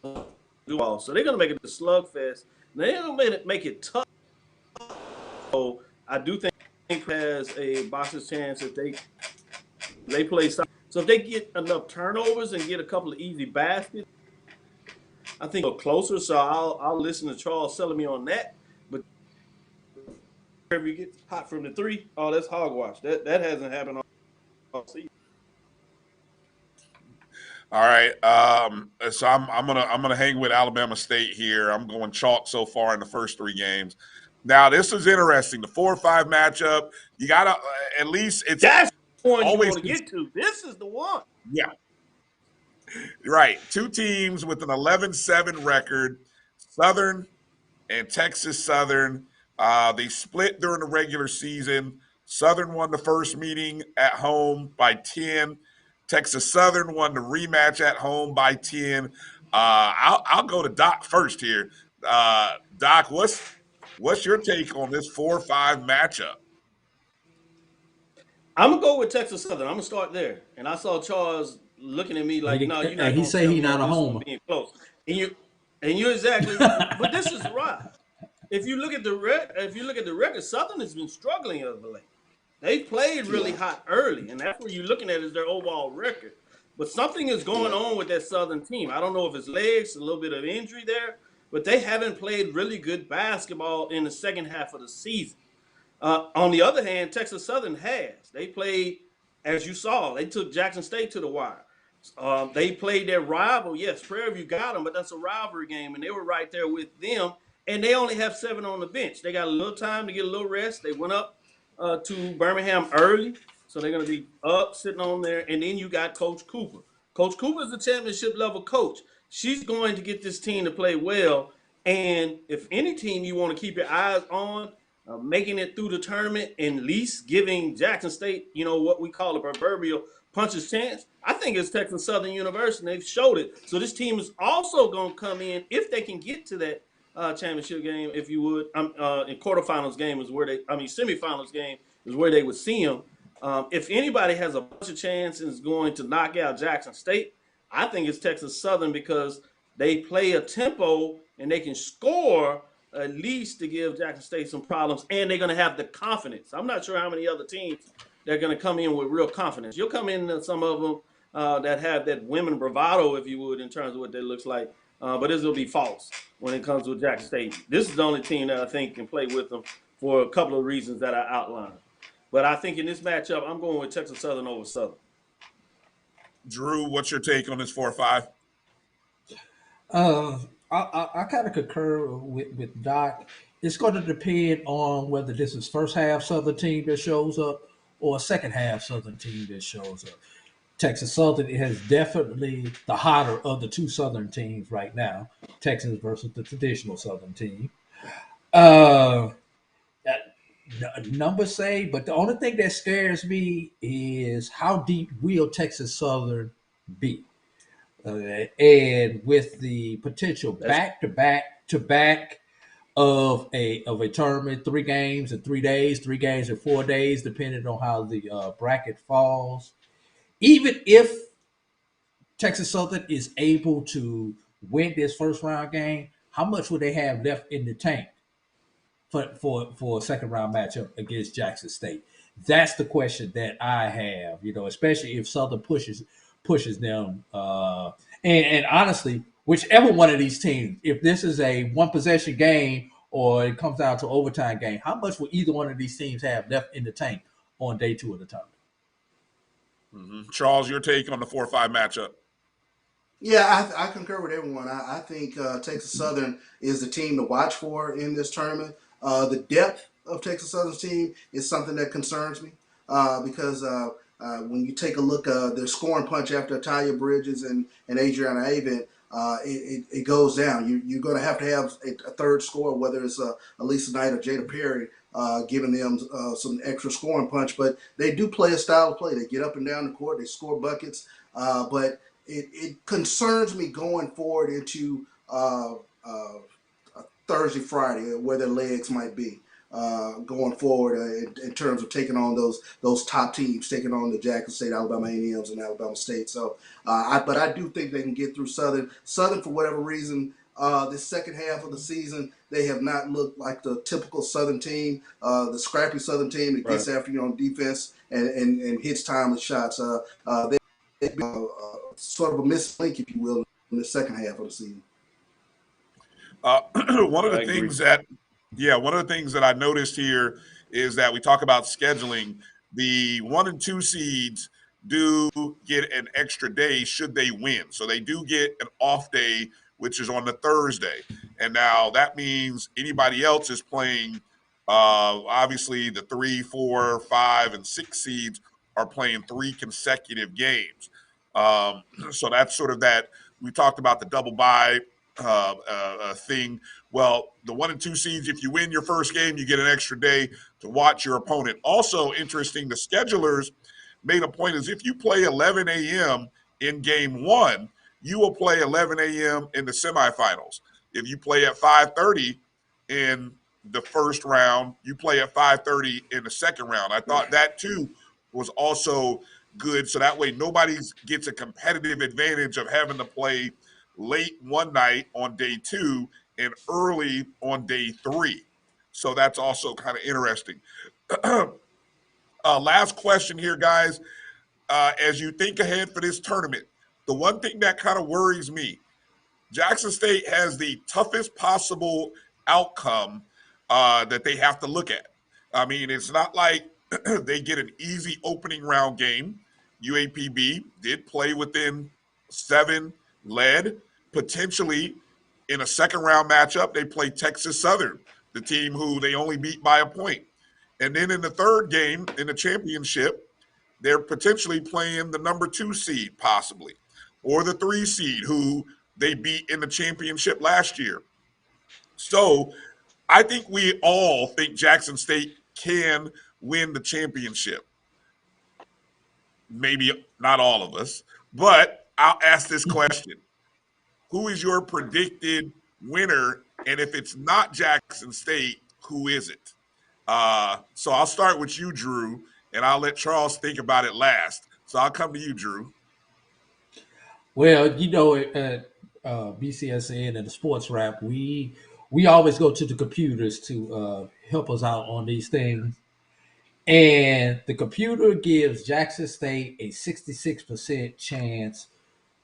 So they're going to make it a slugfest. They're going to make it tough. So I do think has a boxer's chance if they play. So if they get enough turnovers and get a couple of easy baskets, I think they'll closer. So I'll listen to Charles selling me on that. But if you get hot from the 3, oh, that's hogwash. That hasn't happened all season. All right. So I'm gonna hang with Alabama State here. I'm going chalk so far in the first 3 games. Now this is interesting. The 4-5 matchup. You gotta at least it's that's the one always you want to get to. This is the one. Yeah. Right. 2 teams with an 11-7 record, Southern and Texas Southern. They split during the regular season. Southern won the first meeting at home by 10. Texas Southern won the rematch at home by 10. I'll go to Doc first here. Doc, what's your take on this 4-5 matchup? I'm gonna go with Texas Southern. I'm gonna start there. And I saw Charles looking at me like, "No, you're not." He say he's not a homer. Being close, and you're exactly. But this is right. If you look at the record, Southern has been struggling of late. They played really hot early, and that's what you're looking at is their overall record. But something is going on with that Southern team. I don't know if it's legs, a little bit of injury there, but they haven't played really good basketball in the second half of the season. On the other hand, Texas Southern has. They played, as you saw, they took Jackson State to the wire. They played their rival. Yes, Prairie View got them, but that's a rivalry game, and they were right there with them. And they only have 7 on the bench. They got a little time to get a little rest. They went up to Birmingham early, so they're going to be up, sitting on there. And then you got Coach Cooper. Coach Cooper is a championship-level coach. She's going to get this team to play well. And if any team you want to keep your eyes on, making it through the tournament and at least giving Jackson State, what we call a proverbial puncher's chance, I think it's Texas Southern University. They've showed it. So this team is also going to come in, if they can get to that championship game, if you would, in quarterfinals game is where semifinals game is where they would see them. If anybody has a bunch of chances going to knock out Jackson State, I think it's Texas Southern because they play a tempo and they can score at least to give Jackson State some problems, and they're going to have the confidence. I'm not sure how many other teams they're going to come in with real confidence. You'll come in some of them that have that women bravado, if you would, in terms of what that looks like. But this will be false when it comes with Jackson State. This is the only team that I think can play with them for a couple of reasons that I outlined. But I think in this matchup, I'm going with Texas Southern over Southern. Drew, what's your take on this 4-5? I kind of concur with Doc It's going to depend on whether this is first half Southern team that shows up or a second half Southern team that shows up. Texas Southern has definitely the hotter of the two Southern teams right now. Texas versus the traditional Southern team. Uh, Numbers say, but the only thing that scares me is how deep will Texas Southern be? And with the potential back to back to back of a tournament, 3 games in 3 days, 3 games in 4 days, depending on how the bracket falls. Even if Texas Southern is able to win this first round game, how much would they have left in the tank for a second round matchup against Jackson State? That's the question that I have. Especially if Southern pushes them. And honestly, whichever one of these teams, if this is a one possession game or it comes down to overtime game, how much will either one of these teams have left in the tank on day 2 of the tournament? Mm-hmm. Charles, your take on the 4-5 matchup? Yeah, I concur with everyone. I think Texas Southern is the team to watch for in this tournament. The depth of Texas Southern's team is something that concerns me because when you take a look, their scoring punch after Talia Bridges and Adriana Avent, it goes down. You're going to have a third scorer, whether it's Elisa Knight or Jada Perry, giving them some extra scoring punch. But they do play a style of play. They get up and down the court. They score buckets. But it concerns me going forward into Thursday, Friday, where their legs might be going forward in terms of taking on those top teams, taking on the Jackson State, Alabama A&Ms, and Alabama State. So, but I do think they can get through Southern. Southern, for whatever reason, this second half of the season, they have not looked like the typical Southern team, the scrappy Southern team that gets after you on defense and hits timely shots. They've been sort of a missing link, if you will, in the second half of the season. One of the things that I noticed here is that we talk about scheduling. The 1 and 2 seeds do get an extra day should they win. So they do get an off day, which is on the Thursday. And now that means anybody else is playing, obviously the 3, 4, 5, and 6 seeds are playing 3 consecutive games. So that's sort of that. We talked about the double bye thing. Well, the 1 and 2 seeds, if you win your first game, you get an extra day to watch your opponent. Also interesting, the schedulers made a point is if you play 11 a.m. in game 1, you will play 11 a.m. in the semifinals. If you play at 5:30 in the first round, you play at 5:30 in the second round. I thought that too was also good, so that way nobody gets a competitive advantage of having to play late one night on day 2 and early on day 3. So that's also kind of interesting. Last question here, guys. As you think ahead for this tournament, the one thing that kind of worries me, Jackson State has the toughest possible outcome that they have to look at. I mean, it's not like they get an easy opening round game. UAPB did play within 7, led. Potentially in a second round matchup, they play Texas Southern, the team who they only beat by a point. And then in the third game in the championship, they're potentially playing the number 2 seed possibly, or the 3 seed who they beat in the championship last year. So I think we all think Jackson State can win the championship. Maybe not all of us, but I'll ask this question. Who is your predicted winner? And if it's not Jackson State, who is it? So I'll start with you, Drew, and I'll let Charles think about it last. So I'll come to you, Drew. Well, at BCSN and the SportsWrap, we always go to the computers to help us out on these things. And the computer gives Jackson State a 66% chance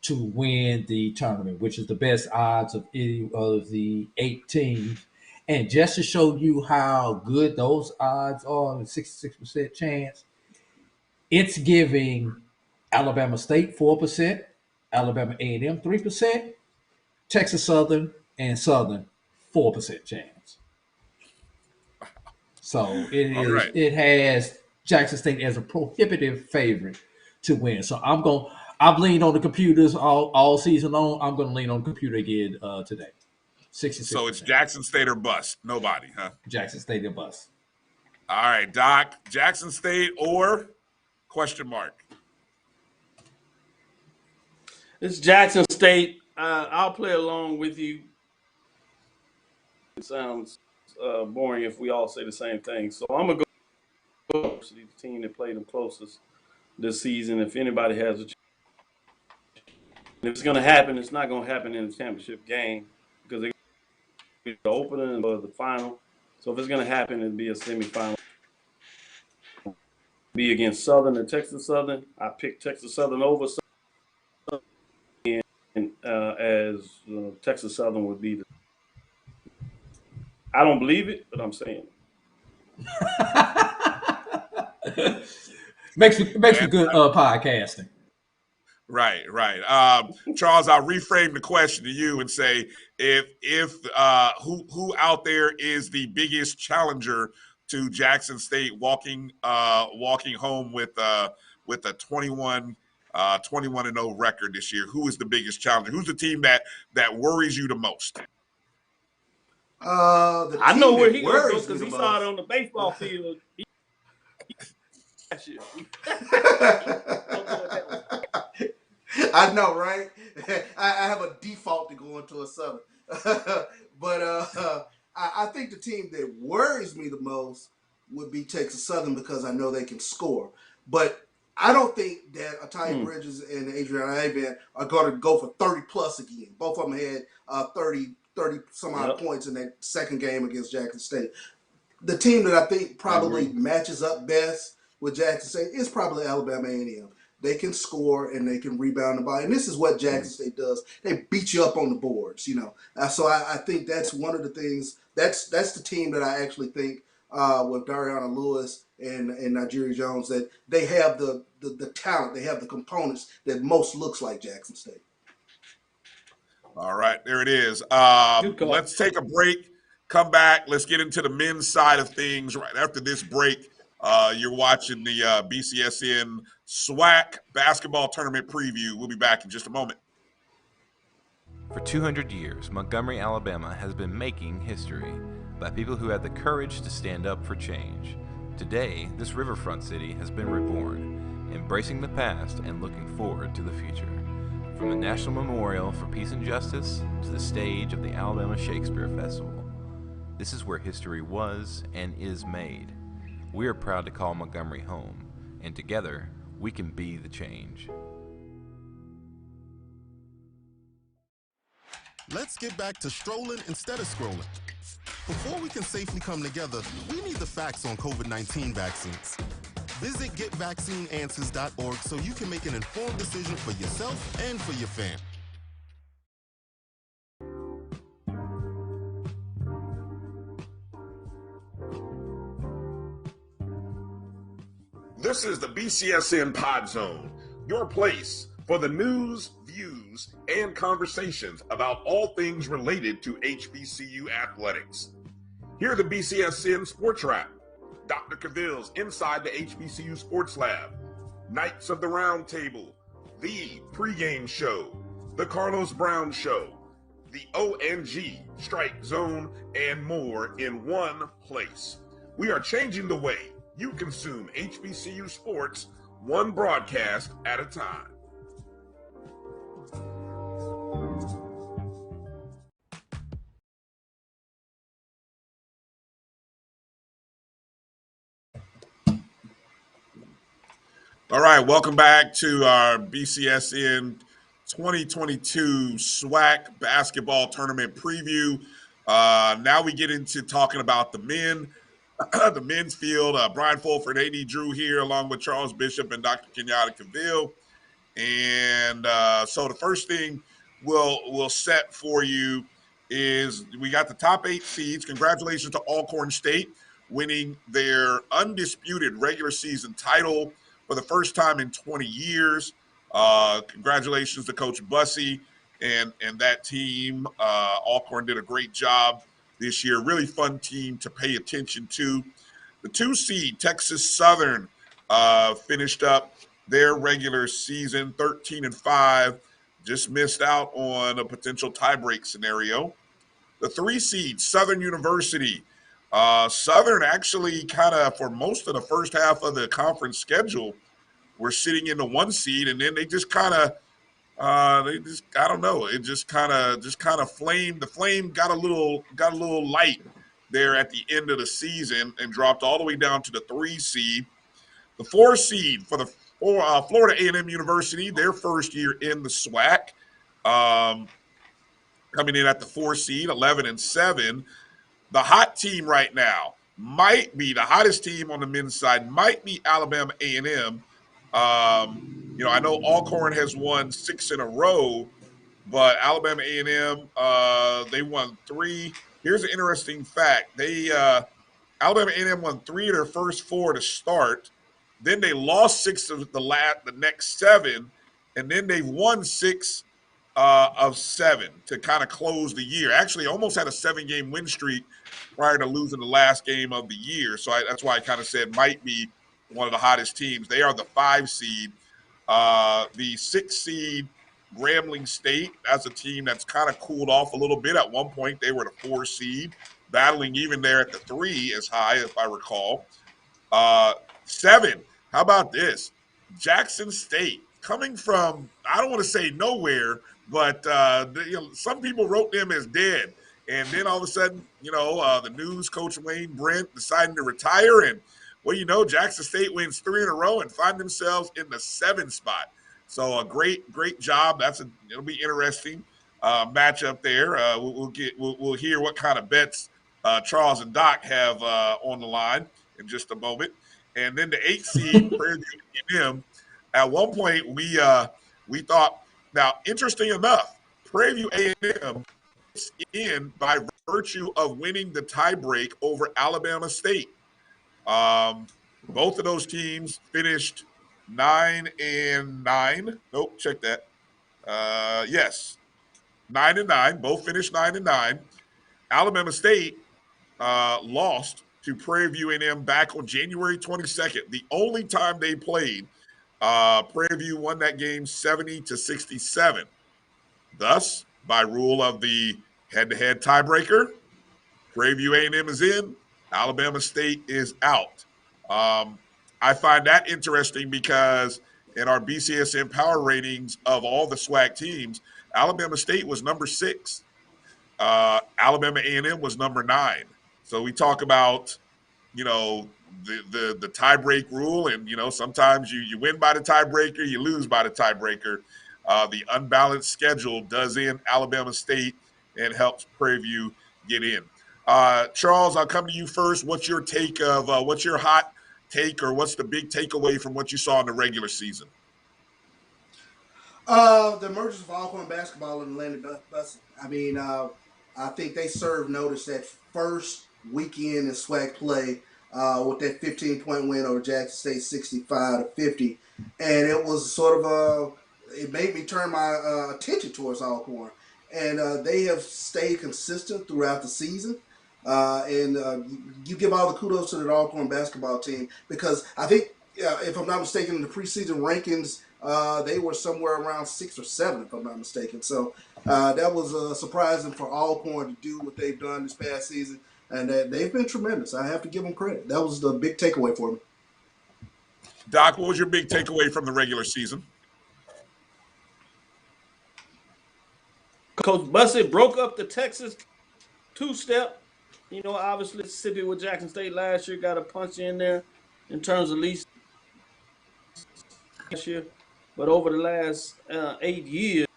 to win the tournament, which is the best odds of any of the 8 teams. And just to show you how good those odds are, the 66% chance, it's giving Alabama State 4%, Alabama A&M 3%, Texas Southern and Southern 4% chance. So it All is. right. It has Jackson State as a prohibitive favorite to win. So I've leaned on the computers all season long. I'm going to lean on the computer again today. 66%. So it's Jackson State or bust. Nobody, huh? Jackson State and bus. All right, Doc. Jackson State or question mark? It's Jackson State. I'll play along with you. It sounds boring if we all say the same thing. So I'm going to go to the team that played them closest this season. If anybody has a chance, if it's going to happen, it's not going to happen in the championship game because it's the opener or the final. So if it's going to happen, it'd be a semifinal. Be against Southern and Texas Southern. I picked Texas Southern over Southern, and as Texas Southern would be. I don't believe it, but I'm saying it. makes me good podcasting. Right. Charles, I'll reframe the question to you and say, if who out there is the biggest challenger to Jackson State walking home with a 21-0 record this year? Who is the biggest challenger? Who's the team that worries you the most? I know where he goes because he saw it on the baseball field. I know, right? I have a default to going to a Southern. But I think the team that worries me the most would be Texas Southern because I know they can score. But I don't think that Atai Bridges and Adriana Emmanuel are going to go for 30-plus again. Both of them had 30 some odd points in that second game against Jackson State. The team that I think probably matches up best with Jackson State is probably Alabama A&M. They can score and they can rebound the ball. And this is what Jackson State does. They beat you up on the boards, you know. So I think that's one of the things. That's the team that I actually think with Dariana Lewis and Nigeria Jones that they have the talent. They have the components that most looks like Jackson State. All right, there it is. Let's take a break, come back. Let's get into the men's side of things right after this break. You're watching the BCSN SWAC basketball tournament preview. We'll be back in just a moment. For 200 years, Montgomery, Alabama has been making history by people who had the courage to stand up for change. Today, this riverfront city has been reborn, embracing the past and looking forward to the future. From the National Memorial for Peace and Justice to the stage of the Alabama Shakespeare Festival, this is where history was and is made. We are proud to call Montgomery home, and together, we can be the change. Let's get back to strolling instead of scrolling. Before we can safely come together, we need the facts on COVID-19 vaccines. Visit getvaccineanswers.org so you can make an informed decision for yourself and for your fam. This is the BCSN Pod Zone, your place for the news, views, and conversations about all things related to HBCU athletics. Here are the BCSN SportsWrap, Dr. Cavill's Inside the HBCU Sports Lab, Knights of the Round Table, the pregame show, the Carlos Brown Show, the ONG Strike Zone, and more in one place. We are changing the way you consume HBCU sports, one broadcast at a time. All right, welcome back to our BCSN 2022 SWAC basketball tournament preview. Now we get into talking about the men. The men's field, Brian Fulford, A.D. Drew here, along with Charles Bishop and Dr. Kenyatta Cavill. And so the first thing we'll set for you is we got the top 8 seeds. Congratulations to Alcorn State winning their undisputed regular season title for the first time in 20 years. Congratulations to Coach Bussey and that team. Alcorn did a great job this year. Really fun team to pay attention to. The 2 seed, Texas Southern, finished up their regular season 13-5, just missed out on a potential tiebreak scenario. The 3 seed, Southern University. Southern actually kind of, for most of the first half of the conference schedule, were sitting in the 1 seed, and then they just kind of, I don't know, it just kind of flamed. The flame got a little light there at the end of the season and dropped all the way down to the 3 seed. The 4 seed for the Florida A&M University, their first year in the SWAC, coming in at the 4 seed, 11-7. The hot team right now might be the hottest team on the men's side, might be Alabama A&M. I know Alcorn has won 6 in a row, but Alabama A&M, they won 3. Here's an interesting fact: Alabama A&M won 3 of their first 4 to start. Then they lost 6 of the next 7, and then they've won 6 of 7 to kind of close the year. Actually, almost had a 7-game win streak prior to losing the last game of the year. So that's why I kind of said might be one of the hottest teams. They are the 5 seed. The 6 seed, Grambling State, that's a team that's kind of cooled off a little bit. At one point, they were the 4 seed, battling even there at the 3 as high, if I recall. 7, how about this? Jackson State, coming from, I don't want to say nowhere, but some people wrote them as dead. And then all of a sudden, the news, Coach Wayne Brent deciding to retire. And, Jackson State wins 3 in a row and find themselves in the 7 spot. So a great job. It'll be interesting matchup there. We'll hear what kind of bets Charles and Doc have on the line in just a moment. And then the 8 seed, Prairie A&M. At one point, we thought. Now, interesting enough, Prairie View A&M is in by virtue of winning the tiebreak over Alabama State. Both of those teams finished 9-9. Nope, check that. Yes, 9-9. Both finished 9-9. Alabama State lost to Prairie View A&M back on January 22nd. The only time they played, Prairie View won that game 70-67. Thus, by rule of the head-to-head tiebreaker, Prairie View A&M is in, Alabama State is out. I find that interesting because in our BCSN power ratings of all the SWAC teams, Alabama State was number 6. Alabama A&M was number 9. So we talk about, the tiebreak rule, and sometimes you win by the tiebreaker, you lose by the tiebreaker. The unbalanced schedule does in Alabama State and helps Prairie View get in. Charles, I'll come to you first. What's your take of what's your hot take, or what's the big takeaway from what you saw in the regular season? The emergence of Alcorn basketball in Atlanta Busing. I think they served notice that first weekend in SWAC play with that 15-point win over Jackson State, 65-50, and it was sort of it made me turn my attention towards Alcorn, and they have stayed consistent throughout the season. You give all the kudos to the Alcorn basketball team, because I think, if I'm not mistaken, in the preseason rankings, they were somewhere around 6 or 7, if I'm not mistaken. So that was surprising for Alcorn to do what they've done this past season, and they've been tremendous. I have to give them credit. That was the big takeaway for me. Doc, what was your big takeaway from the regular season? Coach Bussett broke up the Texas two-step. Obviously Mississippi with Jackson State last year got a punch in there in terms of least last year. But over the last 8 years,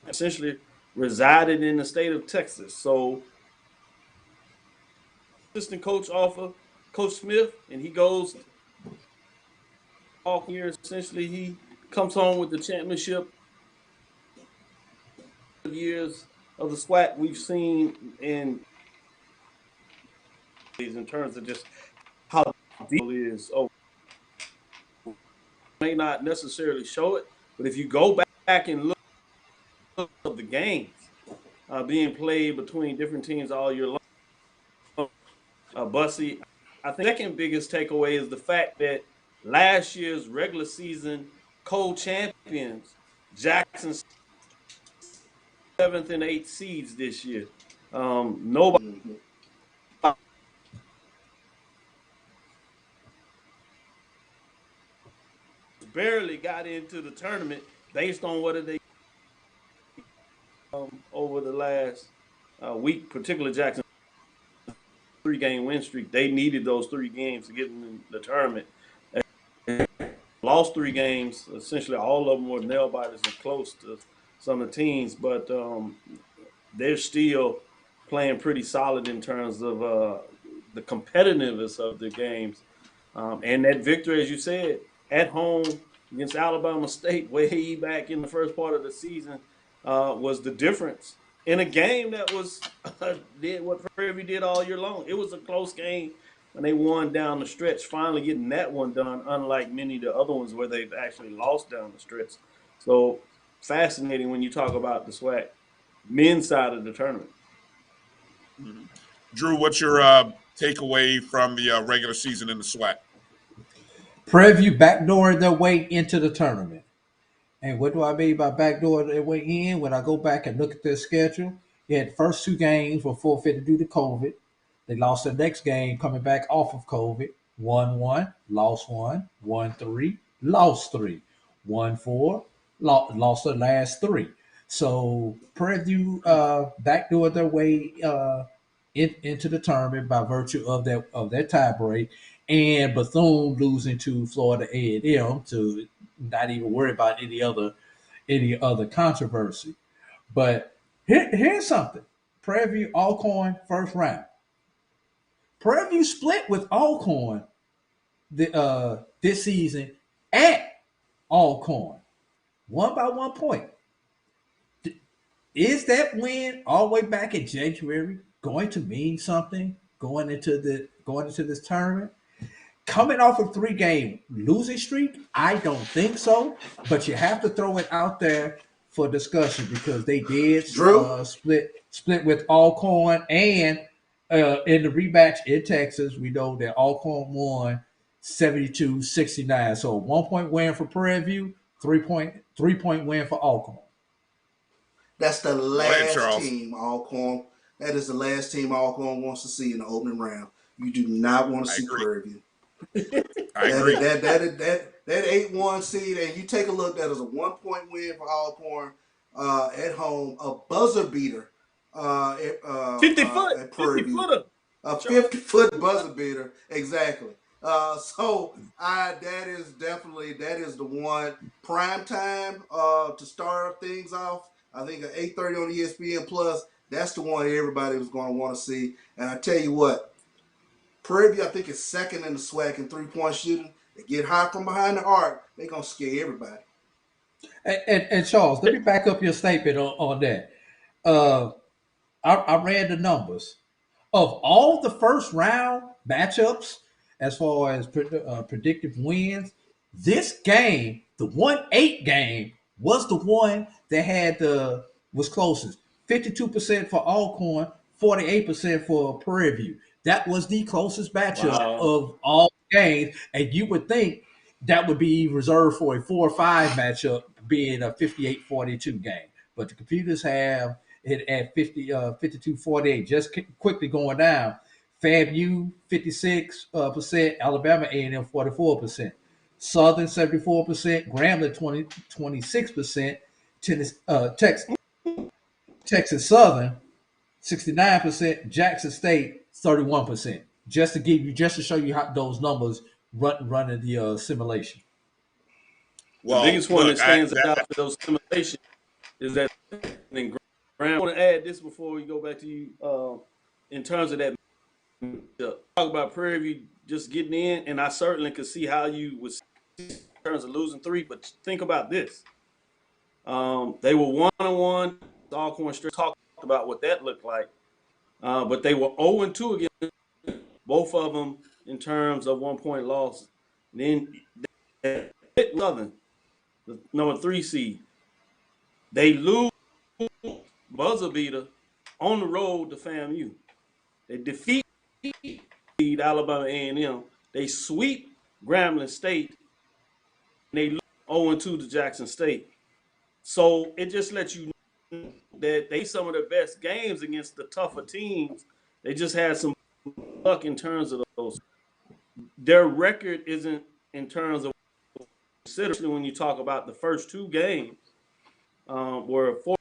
essentially resided in the state of Texas. So assistant coach offer Coach Smith, and he goes all year. Essentially, he comes home with the championship. Years of the SWAC we've seen in terms of just how deep it is. May not necessarily show it, but if you go back and look at the games being played between different teams all year long, Bussey I think the second biggest takeaway is the fact that last year's regular season co-champions, Jackson 7th and 8th seeds this year. Nobody barely got into the tournament based on what they over the last week, particularly Jackson 3-game win streak. They needed those 3 games to get in the tournament. And lost 3 games. Essentially, all of them were nail biters and close to some of the teams, but they're still playing pretty solid in terms of the competitiveness of the games. And that victory, as you said, at home against Alabama State way back in the first part of the season was the difference in a game that was did what Prairie did all year long. It was a close game, and they won down the stretch, finally getting that one done, unlike many of the other ones where they've actually lost down the stretch. So fascinating when you talk about the SWAC men's side of the tournament. Mm-hmm. Drew, what's your takeaway from the regular season in the SWAC? Prairie backdoored their way into the tournament. And what do I mean by backdoor their way in? When I go back and look at their schedule, they had the first 2 games were forfeited due to COVID. They lost their next game coming back off of COVID. 1-1, lost 1, 1-3, lost 3, 1-4, lost their last 3. So Prairie backdoored their way into the tournament by virtue of that tie break, and Bethune losing to Florida A&M to not even worry about any other controversy. But here's something: Prairie Alcorn first round. Prairie split with Alcorn this season at Alcorn, 1 by 1 point. Is that win all the way back in January going to mean something going into this tournament? Coming off a 3-game losing streak, I don't think so. But you have to throw it out there for discussion because they did split with Alcorn, and in the rematch in Texas, we know that Alcorn won 72-69. So a 1-point win for Prairie View, 3-point win for Alcorn. That's the last team Alcorn. That is the last team Alcorn wants to see in the opening round. You do not want to see Prairie View. I agree. That 8-1 seed, and you take a look. That is a 1-point win for Alcorn at home, a buzzer beater. 50 foot, at Prairie 50 View. footer, a 50-foot buzzer beater, exactly. So that is the one prime time to start things off. I think at 8:30 on ESPN Plus. That's the one everybody was going to want to see. And I tell you what, Prairie View, I think, is second in the SWAC in 3-point shooting. They get hot from behind the arc, they're going to scare everybody. And Charles, let me back up your statement on that. I read the numbers. Of all the first round matchups, as far as predictive wins, this game, the 1-8 game, was the one that was closest. 52% for Alcorn, 48% for Prairie View. That was the closest matchup of all games, and you would think that would be reserved for a 4-5 matchup, being a 58-42 game. But the computers have it at 52-48. Just quickly going down. FAMU 56%, Alabama A&M 44%, Southern 74%, Grambling 26%, Texas Southern 69%, Jackson State 31%. Just to show you how those numbers running the simulation. Well, the biggest one that stands out for those simulations is that. I want to add this before we go back to you in terms of that. Talk about Prairie View just getting in, and I certainly could see how you would see in terms of losing 3. But think about this: they were 1-1. Alcorn Straight talked about what that looked like, but they were 0-2 against both of them in terms of 1-point loss. Then they hit Southern, the number 3 seed. They lose buzzer beater on the road to FAMU. They defeat Alabama A&M. They sweep Grambling State, and they lose 0-2 to Jackson State. So it just lets you know that they some of the best games against the tougher teams. They just had some luck in terms of those. Their record isn't in terms of considerably when you talk about the first two games were 4.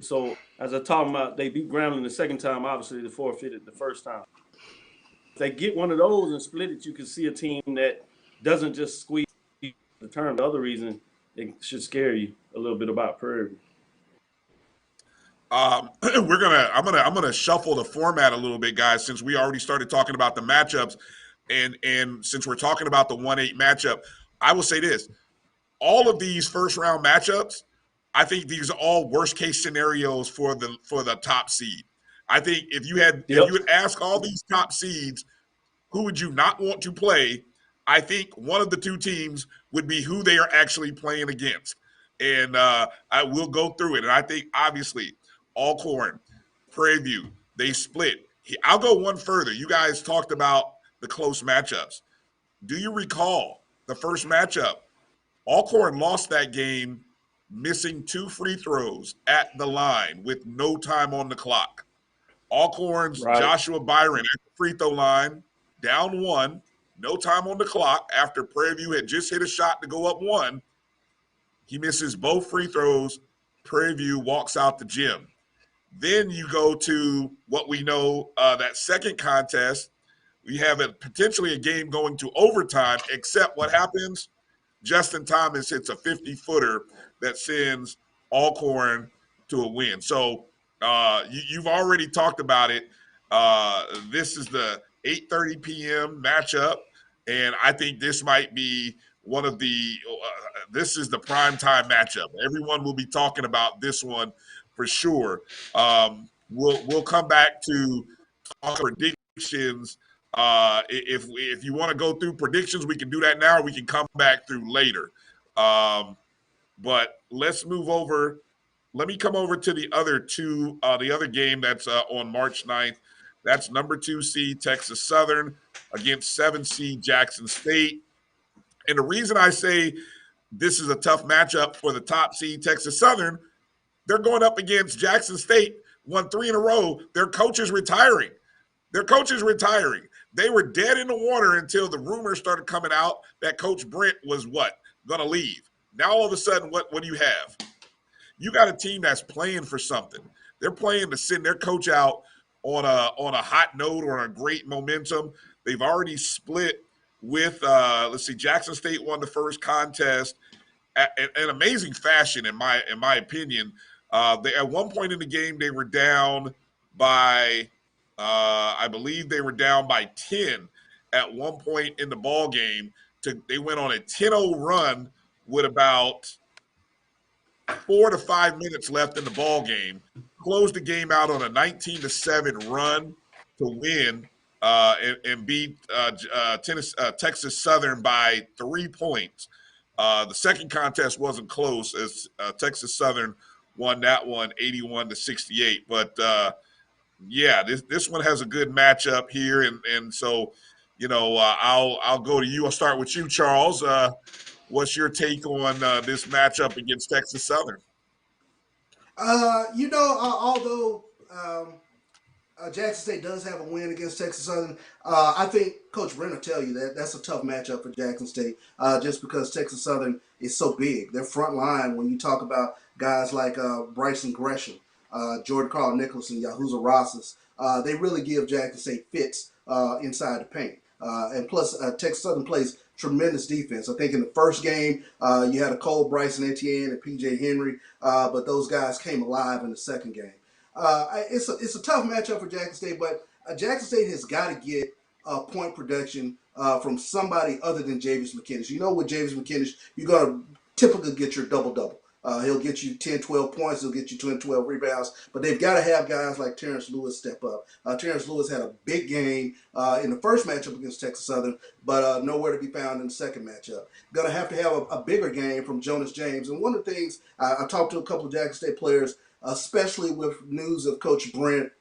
So as I talk about, they beat Grambling the second time. Obviously, they forfeited the first time. If they get one of those and split it, you can see a team that doesn't just squeeze the term. The other reason it should scare you a little bit about Prairie. I'm gonna shuffle the format a little bit, guys, since we already started talking about the matchups, and since we're talking about the 1-8 matchup, I will say this: all of these first round matchups, I think these are all worst case scenarios for the top seed. I think if you would ask all these top seeds, who would you not want to play? I think one of the two teams would be who they are actually playing against, and I will go through it. And I think obviously Alcorn, Prairie View, they split. I'll go one further. You guys talked about the close matchups. Do you recall the first matchup? Alcorn lost that game, missing 2 free throws at the line with no time on the clock. Alcorn's Joshua Byron at the free throw line, down 1, no time on the clock after Prairie View had just hit a shot to go up 1. He misses both free throws. Prairie View walks out the gym. Then you go to what we know, that second contest. We have potentially a game going to overtime, except what happens? Justin Thomas hits a 50-footer that sends Alcorn to a win. So you've already talked about it. This is the 8:30 p.m. matchup, and I think this might be one of the this is the primetime matchup. Everyone will be talking about this one for sure. We'll come back to talk predictions. If you want to go through predictions, we can do that now, or we can come back through later. But let's move over. Let me come over to the other two, the other game that's on March 9th. That's number 2 seed Texas Southern against 7 seed Jackson State. And the reason I say this is a tough matchup for the top seed Texas Southern, they're going up against Jackson State, won 3 in a row. Their coach is retiring. They were dead in the water until the rumors started coming out that Coach Brent was going to leave. Now all of a sudden, what do you have? You got a team that's playing for something. They're playing to send their coach out on a hot note or a great momentum. They've already split with Jackson State won the first contest in amazing fashion, in my opinion. They at one point in the game they were down by I believe they were down by 10 at one point in the ball game. They went on a 10-0 run with about 4 to 5 minutes left in the ball game. Closed the game out on a 19-7 run to win and beat Texas Southern by 3 points. The second contest wasn't close as Texas Southern won that one 81-68. But this one has a good matchup here, and so I'll go to you. I'll start with you, Charles. What's your take on this matchup against Texas Southern? Although Jackson State does have a win against Texas Southern, I think Coach Brent will tell you that that's a tough matchup for Jackson State, just because Texas Southern is so big. Their front line, when you talk about guys like Bryson Gresham, Jordan Carl Nicholson, Yahuza Rosas, they really give Jackson State fits inside the paint. And plus, Texas Southern plays tremendous defense. I think in the first game, you had a Cole Bryson Etienne and P.J. Henry, but those guys came alive in the second game. It's a tough matchup for Jackson State, but Jackson State has got to get point production from somebody other than Javis McKinnis. You know, with Javis McKinnis, you're going to typically get your double-double. He'll get you 10, 12 points. He'll get you 10, 12 rebounds. But they've got to have guys like Terrence Lewis step up. Terrence Lewis had a big game in the first matchup against Texas Southern, but nowhere to be found in the second matchup. Going to have a bigger game from Jonas James. And one of the things, I talked to a couple of Jackson State players, especially with news of Coach Brent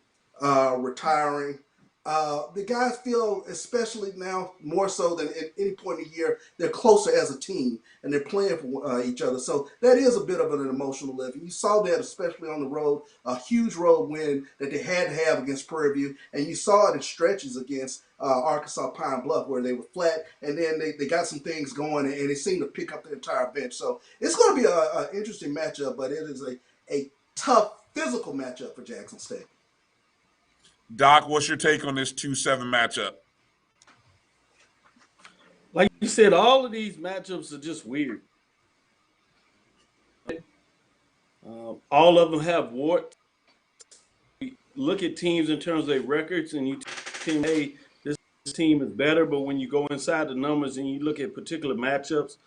retiring. the guys feel, especially now more so than at any point in the year, they're closer as a team and they're playing for each other. So that is a bit of an emotional lift. And you saw that especially on the road, a huge road win that they had to have against Prairie, and you saw it in stretches against Arkansas Pine Bluff where they were flat, and then they got some things going, and they seemed to pick up the entire bench. So it's going to be an interesting matchup, but it is a tough physical matchup for Jackson State. Doc, what's your take on this 2-7 matchup? Like you said, all of these matchups are just weird. All of them have warts. Look at teams in terms of their records, and you think, hey, this team is better. But when you go inside the numbers and you look at particular matchups,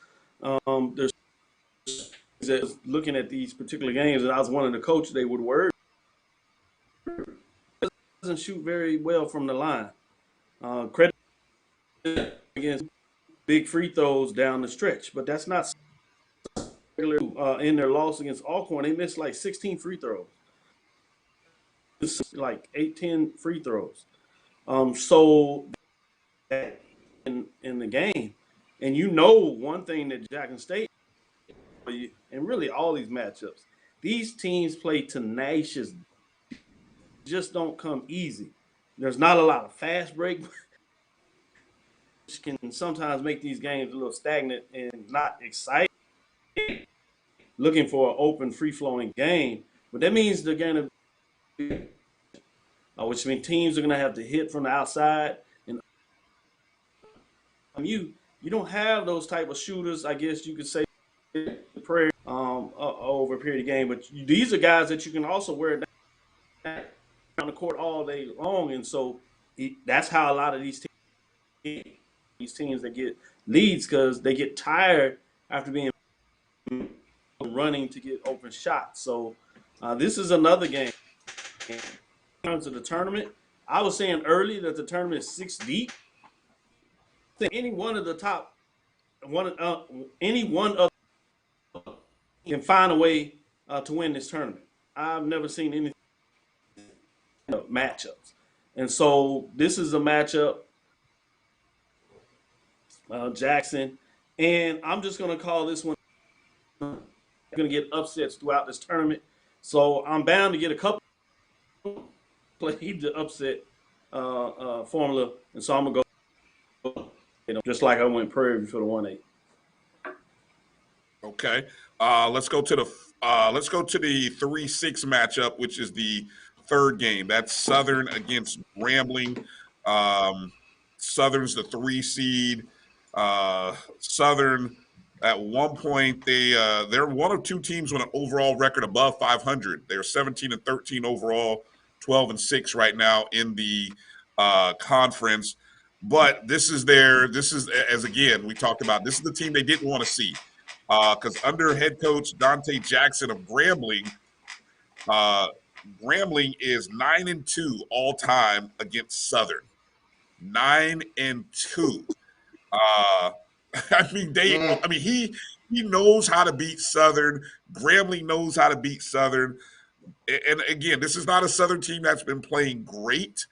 there's looking at these particular games, and I was one of the coaches they would worry. Doesn't shoot very well from the line. Credit against big free throws down the stretch, but that's not in their loss against Alcorn. They missed like 16 free throws. It's like 8-10 free throws. So in the game, and you know one thing that Jackson State, and really all these matchups, these teams play tenacious. Just don't come easy. There's not a lot of fast break, which can sometimes make these games a little stagnant and not exciting. Looking for an open, free-flowing game, but that means they're going to, which means teams are going to have to hit from the outside, and you don't have those type of shooters. I guess you could say Prairie over a period of game, but these are guys that you can also wear down on the court all day long, and so that's how a lot of these teams that get leads, because they get tired after being running to get open shots. So this is another game. In terms of the tournament, I was saying early that the tournament is 6 deep. Any one of the top any one of can find a way to win this tournament. I've never seen anything matchups, and so this is a matchup, Jackson, and I'm just going to call this one going to get upsets throughout this tournament. So I'm bound to get a couple play the upset formula, and so I'm going to go, just like I went Prairie for the 1-8. Okay, let's go to the 3-6 matchup, which is the third game. That's Southern against Grambling. Southern's the 3 seed. Southern, at one point, they're one of 2 teams with an overall record above 500. They're 17-13 overall, 12-6 right now in the conference. But this is as again we talked about, this is the team they didn't want to see, because under head coach Dante Jackson of Grambling, Grambling is 9-2 all time against Southern. 9-2. He knows how to beat Southern. Grambling knows how to beat Southern. And again, this is not a Southern team that's been playing great.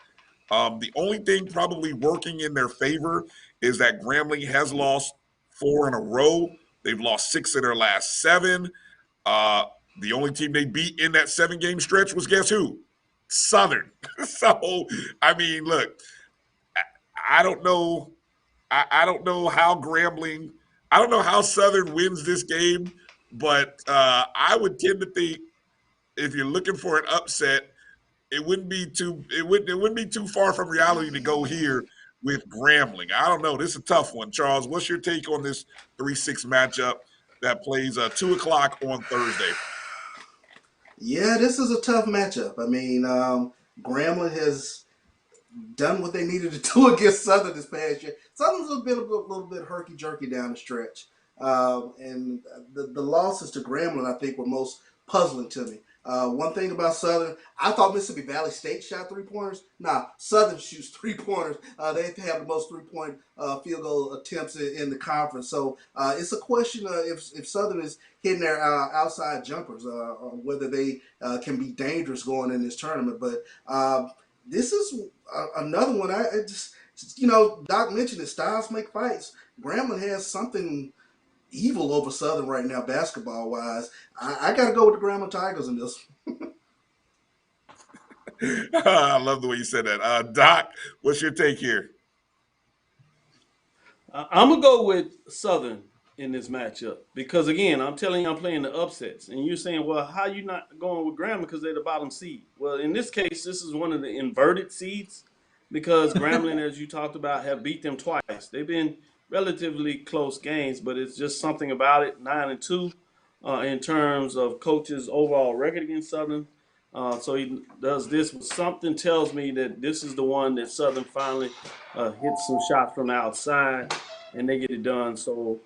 The only thing probably working in their favor is that Grambling has lost 4 in a row. They've lost 6 of their last 7. The only team they beat in that 7-game stretch was, guess who? Southern. So, I mean, look, I don't know. I don't know how Grambling – I don't know how Southern wins this game, but I would tend to think if you're looking for an upset, it wouldn't be too far from reality to go here with Grambling. I don't know. This is a tough one. Charles, what's your take on this 3-6 matchup that plays 2 o'clock on Thursday? Yeah, this is a tough matchup. I mean, Grambling has done what they needed to do against Southern this past year. Southern's a little bit herky-jerky down the stretch. And the losses to Grambling, I think, were most puzzling to me. One thing about Southern, I thought Mississippi Valley State shot 3-pointers. Nah, Southern shoots 3-pointers. They have the most 3-point field goal attempts in the conference. So it's a question of if Southern is hitting their outside jumpers, or whether they can be dangerous going in this tournament. But this is another one. I just, Doc mentioned it. Styles make fights. Grambling has something evil over Southern right now, basketball wise. I got to go with the Grambling Tigers in this. I love the way you said that. Doc, what's your take here? I'm gonna go with Southern in this matchup because again, I'm telling you, I'm playing the upsets, and you're saying, well, how you not going with Grambling because they're the bottom seed? Well, in this case, this is one of the inverted seeds because Grambling, as you talked about, have beat them twice. They've been relatively close games, but it's just something about it. 9-2 in terms of coach's overall record against Southern. So he does this. Something tells me that this is the one that Southern finally hits some shots from the outside, and they get it done. So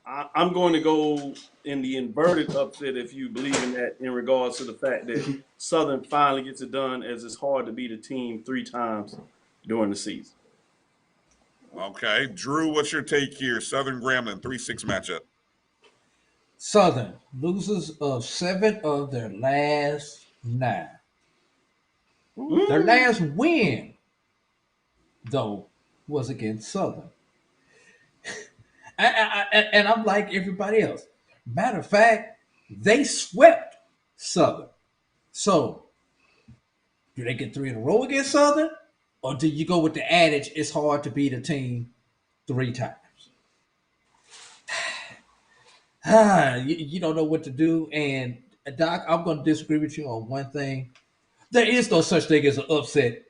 I'm going to go in the inverted upset, if you believe in that, in regards to the fact that Southern finally gets it done, as it's hard to beat a team 3 times during the season. Okay. Drew, what's your take here? Southern Grambling, 3-6 matchup. Southern loses of 7 of their last 9. Their last win, though, was against Southern. And I'm like everybody else. Matter of fact, they swept Southern. So, do they get 3 in a row against Southern? Or do you go with the adage, it's hard to beat a team 3 times? You don't know what to do. And, Doc, I'm going to disagree with you on one thing. There is no such thing as an upset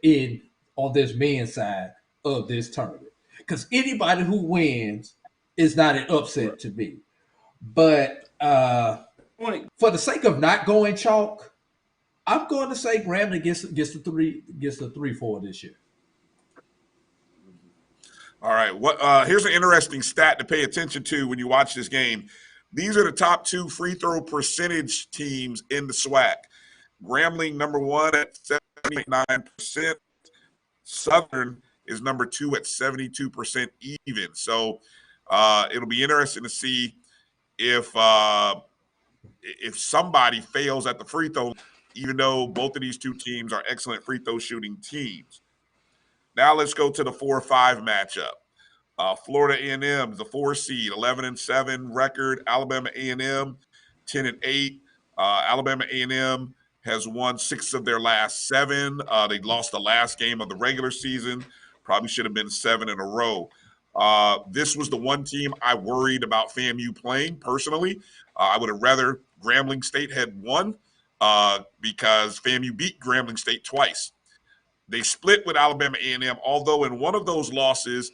on this men's side of this tournament. Because anybody who wins is not an upset to me. But for the sake of not going chalk, I'm going to say Grambling gets the 3-4 this year. All right. Here's an interesting stat to pay attention to when you watch this game. These are the top 2 free throw percentage teams in the SWAC. Grambling number 1 at 79%. Southern is number 2 at 72% even. So it'll be interesting to see if somebody fails at the free throw, even though both of these 2 teams are excellent free throw shooting teams. Now let's go to the 4-5 matchup. Florida A&M, the 4 seed, 11-7 record. Alabama A&M, 10-8. Alabama A&M has won 6 of their last 7. They lost the last game of the regular season. Probably should have been 7 in a row. This was the one team I worried about FAMU playing personally. I would have rather Grambling State had won because FAMU beat Grambling State twice. They split with Alabama A&M, although in one of those losses,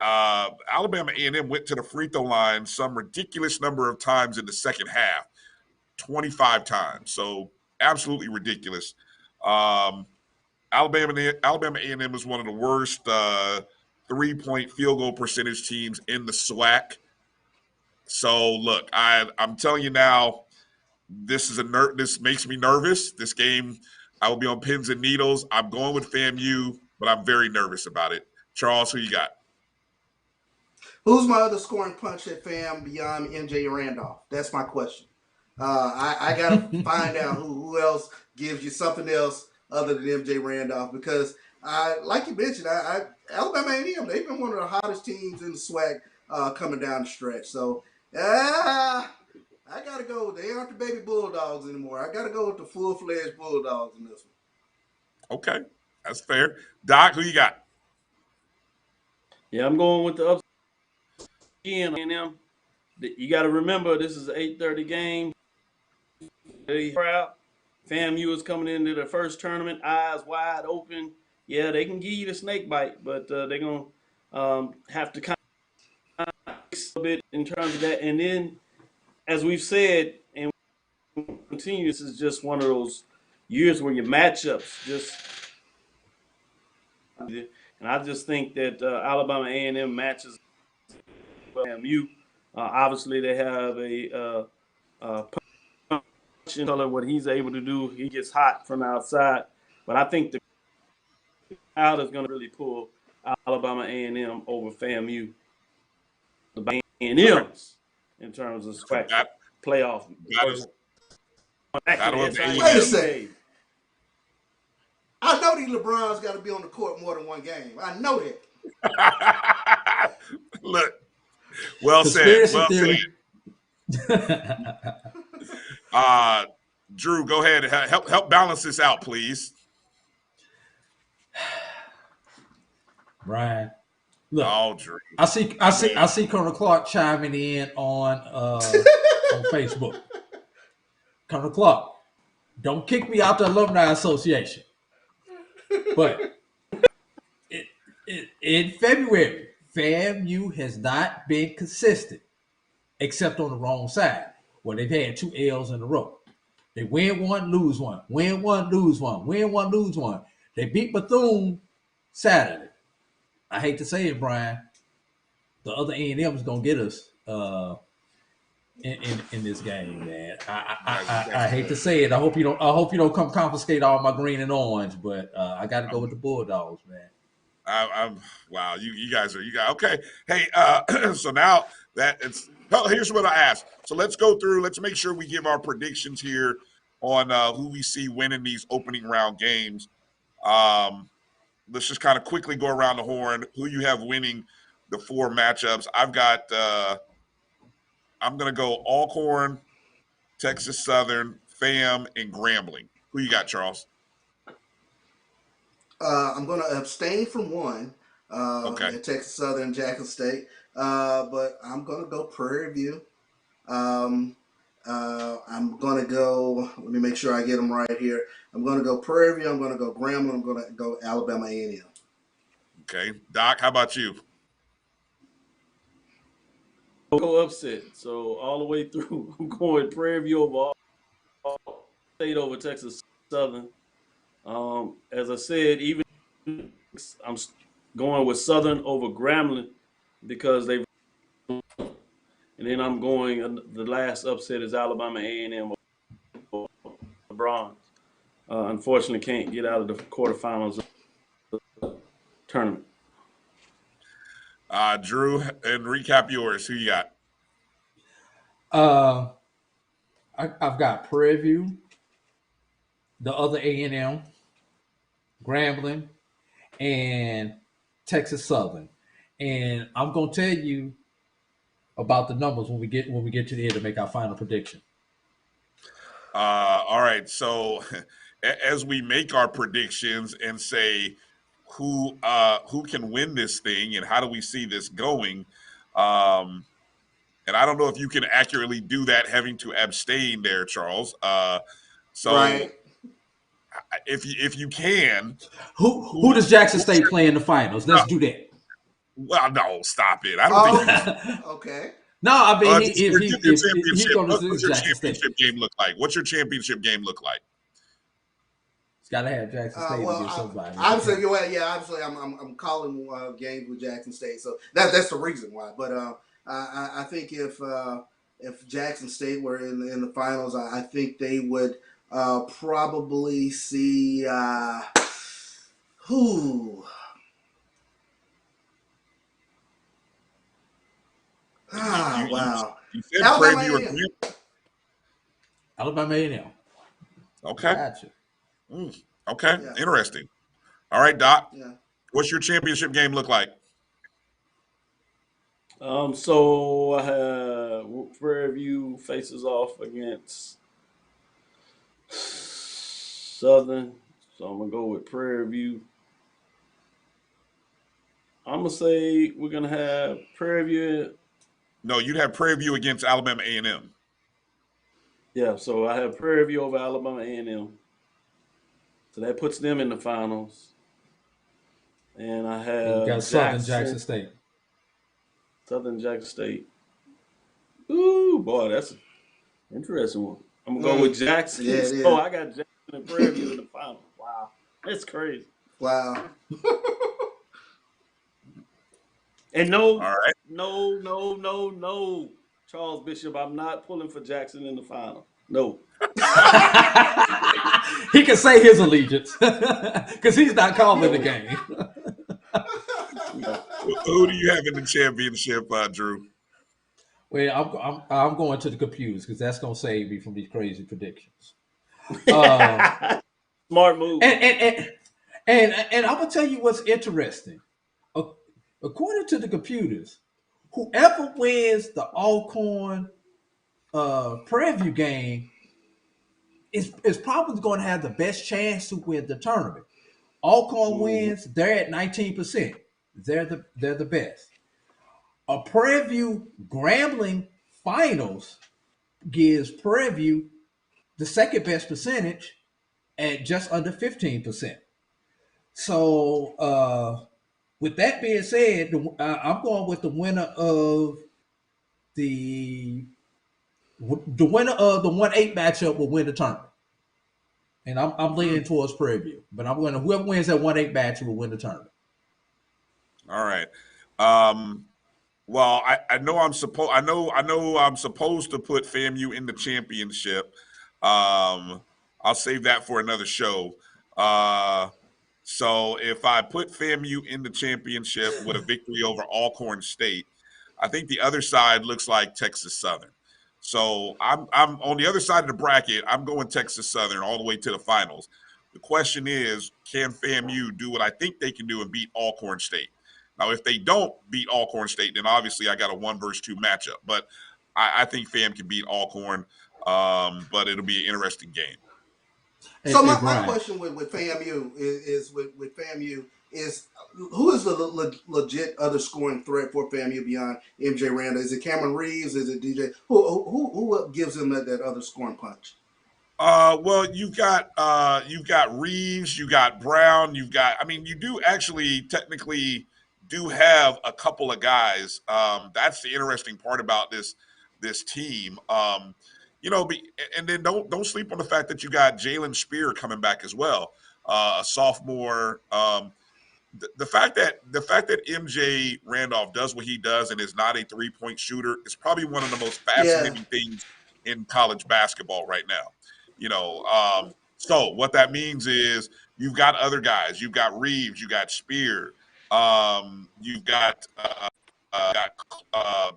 Alabama A&M went to the free throw line some ridiculous number of times in the second half, 25 times. So absolutely ridiculous. Alabama A&M is one of the worst 3-point field goal percentage teams in the SWAC. So look, I'm telling you now, this makes me nervous. This game, I will be on pins and needles. I'm going with FAMU, but I'm very nervous about it. Charles, who you got? Who's my other scoring punch at FAM beyond MJ Randolph? That's my question. I got to find out who else gives you something else other than MJ Randolph, because like you mentioned, Alabama A&M, they've been one of the hottest teams in the SWAC coming down the stretch. So I got to go. They aren't the baby Bulldogs anymore. I got to go with the full-fledged Bulldogs in this one. Okay, that's fair. Doc, who you got? Yeah, I'm going with the upset. A&M. You got to remember, this is an 8:30 game. FAMU is coming into their first tournament, eyes wide open. Yeah, they can give you the snake bite, but they're going to have to kind of a bit in terms of that. And then, as we've said, and continue, this is just one of those years where your matchups just. And I just think that Alabama A&M matches FAMU. Obviously, they have a punch in color. What he's able to do, he gets hot from outside. But I think the crowd is going to really pull Alabama A&M over FAMU. The A&M's in terms of SWAC playoff. Wait a second. I know these LeBrons got to be on the court more than one game. I know that. Look, well Conspiracy said. Well theory. said. Drew, go ahead. Help balance this out, please. Bryan, look. Oh, Drew. I see Colonel Clark chiming in on Facebook. Colonel Clark, don't kick me out the Alumni Association. But in February, FAMU has not been consistent, except on the wrong side, where they've had 2 L's in a row. They win one, lose one. Win one, lose one. Win one, lose one. They beat Bethune Saturday. I hate to say it, Bryan. The other A&M is gonna get us in this game, man. I hate to say it. I hope you don't come confiscate all my green and orange, but I got to go with the Bulldogs, man. Wow, you guys okay. Hey, so now that here's what I asked. So let's go through. Let's make sure we give our predictions here on who we see winning these opening round games. Let's just kind of quickly go around the horn. Who you have winning the 4 matchups? I've got. I'm gonna go Alcorn, Texas Southern, FAM, and Grambling. Who you got, Charles? I'm going to abstain from one. Okay. Texas Southern, Jackson State. But I'm going to go Prairie View. I'm going to go, let me make sure I get them right here. I'm going to go Prairie View. I'm going to go Grambling. I'm going to go Alabama A&M. Okay. Doc, how about you? Go upset. So all the way through, I'm going Prairie View over all State over Texas Southern. As I said, even I'm going with Southern over Grambling because they. And then I'm going. The last upset is Alabama A&M over Bryan. Unfortunately, can't get out of the quarterfinals of the tournament. Drew, and recap yours. Who you got? I've got Prairie View, the other A&M, Grambling, and Texas Southern. And I'm gonna tell you about the numbers when we get to the end to make our final prediction. All right. So as we make our predictions and say who can win this thing and how do we see this going, and I don't know if you can accurately do that having to abstain there, Charles. So right. if you can, who does Jackson State play in the finals? Let's do that. Well, no, stop it. I don't think. Okay. No, I mean, what's your Jackson championship game look like? What's your championship game look like? It's got to have Jackson State against somebody. Obviously, obviously, I'm calling games with Jackson State, so that's the reason why. But I think if Jackson State were in the finals, I think they would probably see who. Wow. You said Prairie View or Alabama A&M. Okay. Gotcha. Okay. Yeah. Interesting. All right, Doc. Yeah. What's your championship game look like? So I have Prairie View faces off against Southern. So I'm gonna go with Prairie View. I'm gonna say we're gonna have Prairie View. No, you'd have Prairie View against Alabama A&M. Yeah, so I have Prairie View over Alabama A&M. So that puts them in the finals. And I have got Southern Jackson State. Southern Jackson State. Ooh, boy, that's an interesting one. I'm gonna go with Jackson. Yeah, so I got Jackson and Prairie View in the finals. Wow, that's crazy. Wow. And no, all right. No, Charles Bishop, I'm not pulling for Jackson in the final. No. He can say his allegiance because he's not calling the game. Who do you have in the championship, Drew? Well, I'm going to the computers because that's going to save me from these crazy predictions. Smart move. And I'm gonna tell you what's interesting. According to the computers, whoever wins the Alcorn Prairie View game is probably going to have the best chance to win the tournament. Alcorn wins, they're at 19%. They're the best. A Prairie View Grambling finals gives Prairie View the second best percentage at just under 15%. So with that being said, I'm going with the winner of the winner of the 1-8 matchup will win the tournament. And I'm leaning towards Prairie View, but I'm going to whoever wins that 1-8 match will win the tournament. All right. Well, I know I'm supposed to put FAMU in the championship. I'll save that for another show. So if I put FAMU in the championship with a victory over Alcorn State, I think the other side looks like Texas Southern. So I'm on the other side of the bracket. I'm going Texas Southern all the way to the finals. The question is, can FAMU do what I think they can do and beat Alcorn State? Now, if they don't beat Alcorn State, then obviously I got a 1 versus 2 matchup. But I think FAM can beat Alcorn, but it'll be an interesting game. So my question with FAMU is with FAMU is who is the legit other scoring threat for FAMU beyond MJ Randall? Is it Cameron Reeves? Is it DJ? Who gives them that other scoring punch? Well, you've got Reeves, you got Brown, you do actually technically do have a couple of guys. That's the interesting part about this team. And then don't sleep on the fact that you got Jalen Spear coming back as well, a sophomore. The fact that MJ Randolph does what he does and is not a 3-point shooter is probably one of the most fascinating things in college basketball right now. So what that means is you've got other guys. You've got Reeves. You got Spear. You've got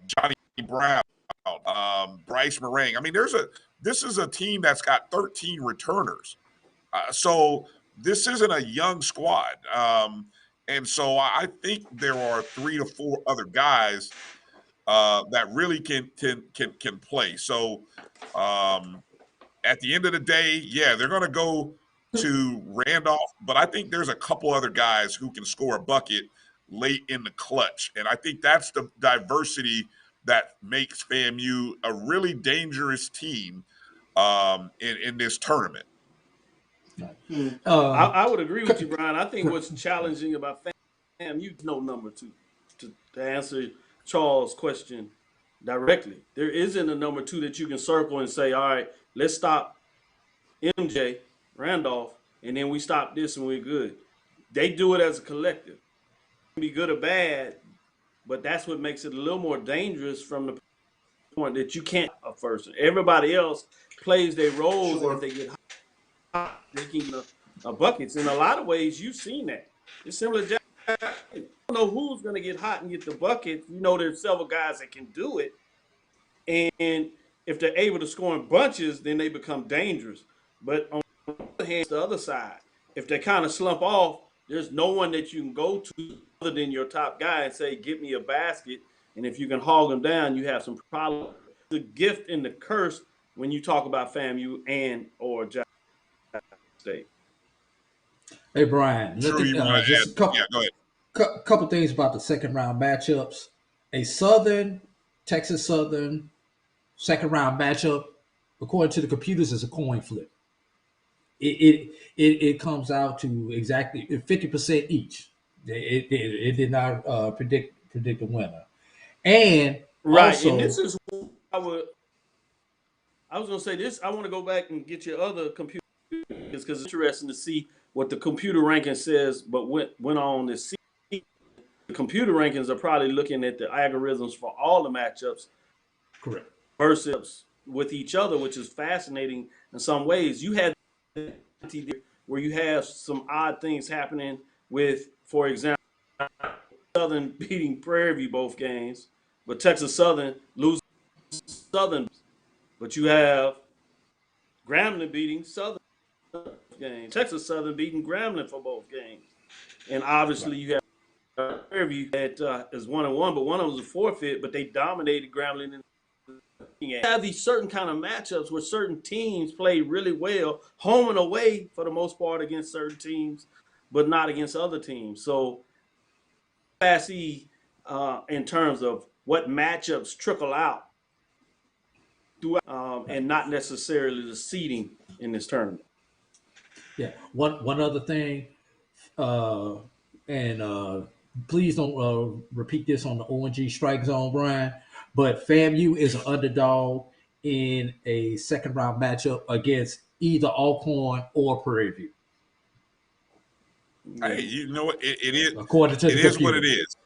Johnny Brown, Bryce Meringue. This is a team that's got 13 returners. So this isn't a young squad. And so I think there are 3 to 4 other guys that really can play. So at the end of the day, yeah, they're going to go to Randolph, but I think there's a couple other guys who can score a bucket late in the clutch. And I think that's the diversity that makes FAMU a really dangerous team in this tournament. I would agree with you, Brian. I think what's challenging about FAMU, no number 2, to answer Charles' question directly. There isn't a number 2 that you can circle and say, all right, let's stop MJ Randolph, and then we stop this and we're good. They do it as a collective. It can be good or bad, but that's what makes it a little more dangerous from the point that you can't a person. Everybody else plays their roles, and if they get hot, they can buckets. In a lot of ways, you've seen that. It's similar. You don't know who's going to get hot and get the bucket. You know there's several guys that can do it, and if they're able to score in bunches, then they become dangerous. But on the other hand, the other side, if they kind of slump off, there's no one that you can go to other than your top guy and say, get me a basket. And if you can hog them down, you have some problems. The gift and the curse when you talk about FAMU and or Jackson State. Hey, Brian, just a couple, go ahead. Couple things about the second round matchups. A Texas Southern second round matchup, according to the computers, is a coin flip. It comes out to exactly 50% each. It did not predict the winner. And right, also, and this is I was going to say this. I want to go back and get your other computers because it's interesting to see what the computer ranking says. But went on to see the computer rankings are probably looking at the algorithms for all the matchups, correct, versus with each other, which is fascinating in some ways. You had where you have some odd things happening with, for example, Southern beating Prairie View both games, but Texas Southern losing Southern. But you have Grambling beating Southern. games. Texas Southern beating Grambling for both games. And obviously you have Prairie that is 1-1, but one of them was a forfeit, but they dominated Grambling. You have these certain kind of matchups where certain teams play really well, home and away for the most part against certain teams, but not against other teams. So I see in terms of what matchups trickle out and not necessarily the seeding in this tournament. Yeah. One other thing, and please don't repeat this on the ONG Strike Zone, Bryan, but FAMU is an underdog in a second round matchup against either Alcorn or Prairie View. Hey, you know what? It is. According to it is what it is.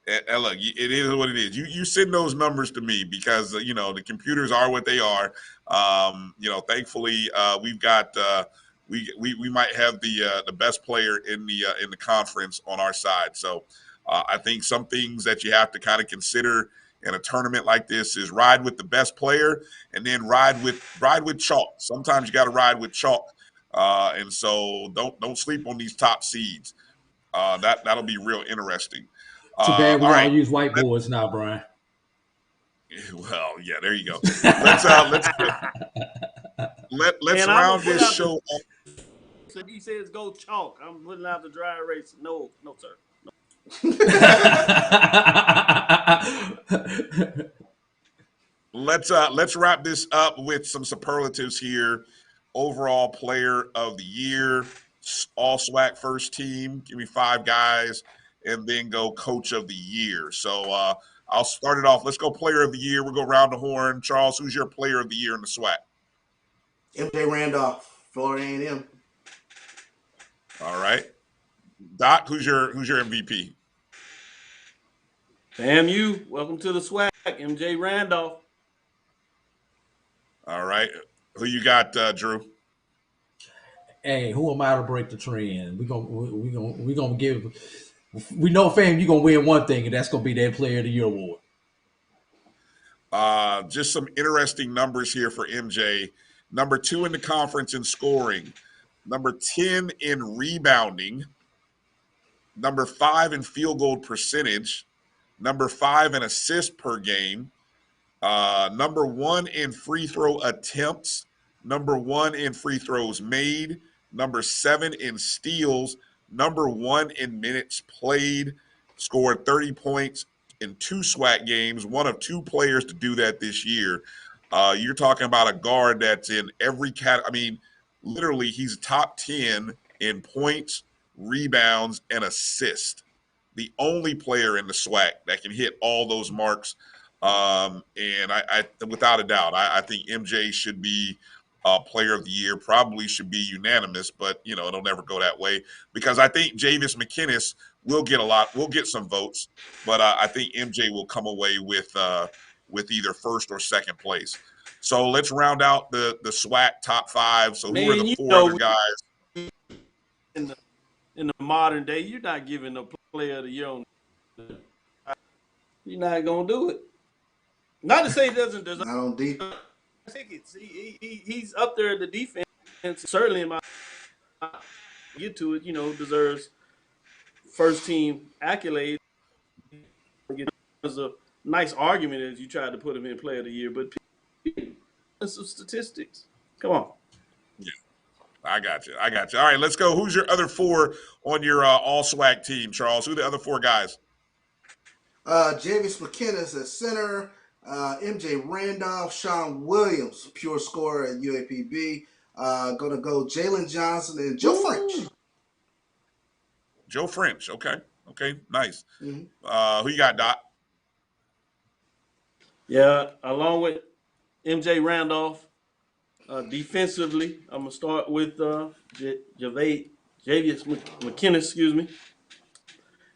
And look, it is what it is. You send those numbers to me because the computers are what they are. Thankfully we've got we might have the best player in the conference on our side. So I think some things that you have to kind of consider in a tournament like this is ride with the best player and then ride with chalk. Sometimes you got to ride with chalk, and so don't sleep on these top seeds. That'll be real interesting. Too bad we all right. use whiteboards now, Bryan. Well, yeah, there you go. Let's round this show off. So he says go chalk. I'm putting out the dry erase. No, sir. Let's wrap this up with some superlatives here. Overall player of the year, all SWAC first team. Give me 5 guys, and then go coach of the year. So I'll start it off. Let's go player of the year. We'll go round the horn. Charles, who's your player of the year in the SWAC? MJ Randolph, Florida A&M. All right. Doc, who's your MVP? FAMU, welcome to the SWAC. MJ Randolph. All right. Who you got, Drew? Hey, who am I to break the trend? We gonna give. We know, fam, you're gonna win one thing, and that's gonna be that Player of the Year award. Just some interesting numbers here for MJ. Number 2 in the conference in scoring. Number 10 in rebounding. Number 5 in field goal percentage. Number 5 in assists per game. Number 1 in free throw attempts. Number 1 in free throws made. Number 7 in steals. Number 1 in minutes played. Scored 30 points in 2 SWAC games. One of 2 players to do that this year. You're talking about a guard that's in every category. I mean, literally, he's top 10 in points, rebounds, and assists. The only player in the SWAC that can hit all those marks. And I without a doubt, I think MJ should be player of the year, probably should be unanimous, but it'll never go that way because I think Javis McInnes will get some votes, but I think MJ will come away with either first or second place. So let's round out the SWAC top 5. So who are the 4 other guys? In the modern day, you're not giving a player of the year on. You're not gonna do it. Not to say he doesn't deserve. Not on deep. Tickets. He's up there at the defense. Certainly, in my get to it, deserves first team accolades. There's a nice argument as you tried to put him in player of the year, but some statistics. Come on. Yeah, I got you. All right, let's go. Who's your other 4 on your all SWAC team, Charles? Who are the other 4 guys? Javis McInnes at center. MJ Randolph, Sean Williams, pure scorer at UAPB. Gonna go Jalen Johnson and Joe French. Joe French, okay, nice. Mm-hmm. Who you got, Doc? Yeah, along with MJ Randolph, defensively, I'm gonna start with Javius McInnes, excuse me.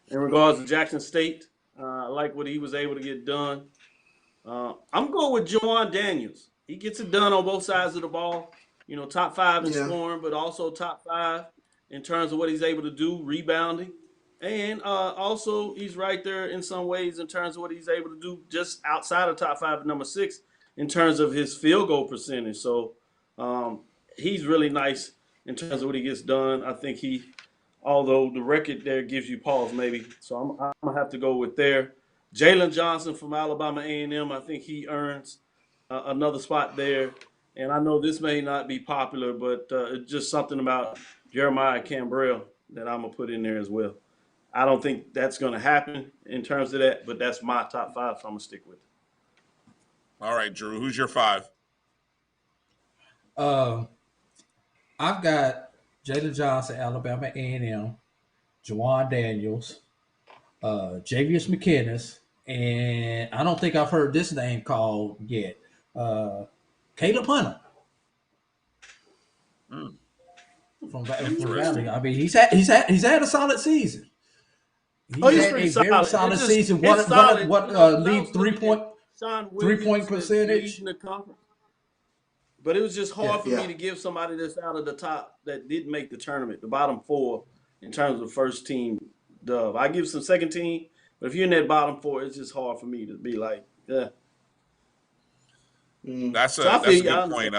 In regards to Jackson State, I like what he was able to get done. I'm going with Juwan Daniels. He gets it done on both sides of the ball. Top 5 in scoring, but also top 5 in terms of what he's able to do, rebounding. And also he's right there in some ways in terms of what he's able to do just outside of top 5 at number 6 in terms of his field goal percentage. So he's really nice in terms of what he gets done. I think although the record there gives you pause maybe, so I'm gonna have to go with there. Jalen Johnson from Alabama A&M, I think he earns another spot there. And I know this may not be popular, but it's just something about Jeremiah Cambrell that I'm gonna put in there as well. I don't think that's gonna happen in terms of that, but that's my top 5, so I'm gonna stick with it. All right, Drew, who's your 5? I've got Jalen Johnson, Alabama A&M, Juwan Daniels, Javius McKinnis, and I don't think I've heard this name called yet. Caleb Hunter from Valley. I mean, he's had a solid season. He's had a very solid season. What lead 3-point percentage? In the conference. But it was just hard for me to give somebody that's out of the top that didn't make the tournament, the bottom 4 in terms of first team dub. I give some second team, but if you're in that bottom 4, it's just hard for me to be like, yeah. That's a good point.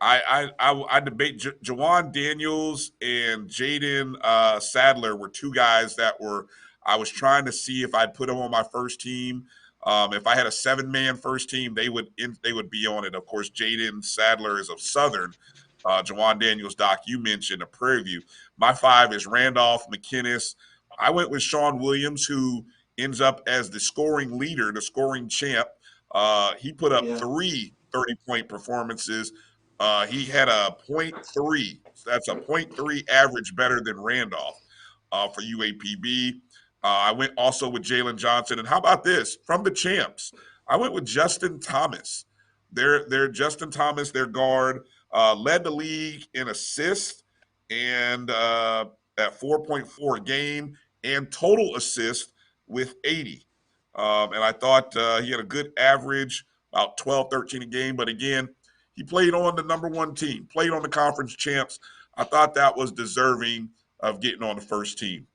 I debate Juwan Daniels and Jaden Sadler were 2 guys that I was trying to see if I'd put them on my first team. If I had a 7-man first team, they would be on it. Of course, Jaden Sadler is of Southern. Juwan Daniels, Doc, you mentioned a Prairie View. My 5 is Randolph McKinnis. I went with Sean Williams, who ends up as the scoring leader, the scoring champ. He put up 3 30-point performances. He had a 0.3. So that's a 0.3 average better than Randolph for UAPB. I went also with Jalen Johnson. And how about this? From the champs, I went with Justin Thomas. Their Justin Thomas, their guard, led the league in assists and at 4.4 a game and total assist with 80. And I thought he had a good average, about 12, 13 a game. But again, he played on the number 1 team, played on the conference champs. I thought that was deserving of getting on the first team.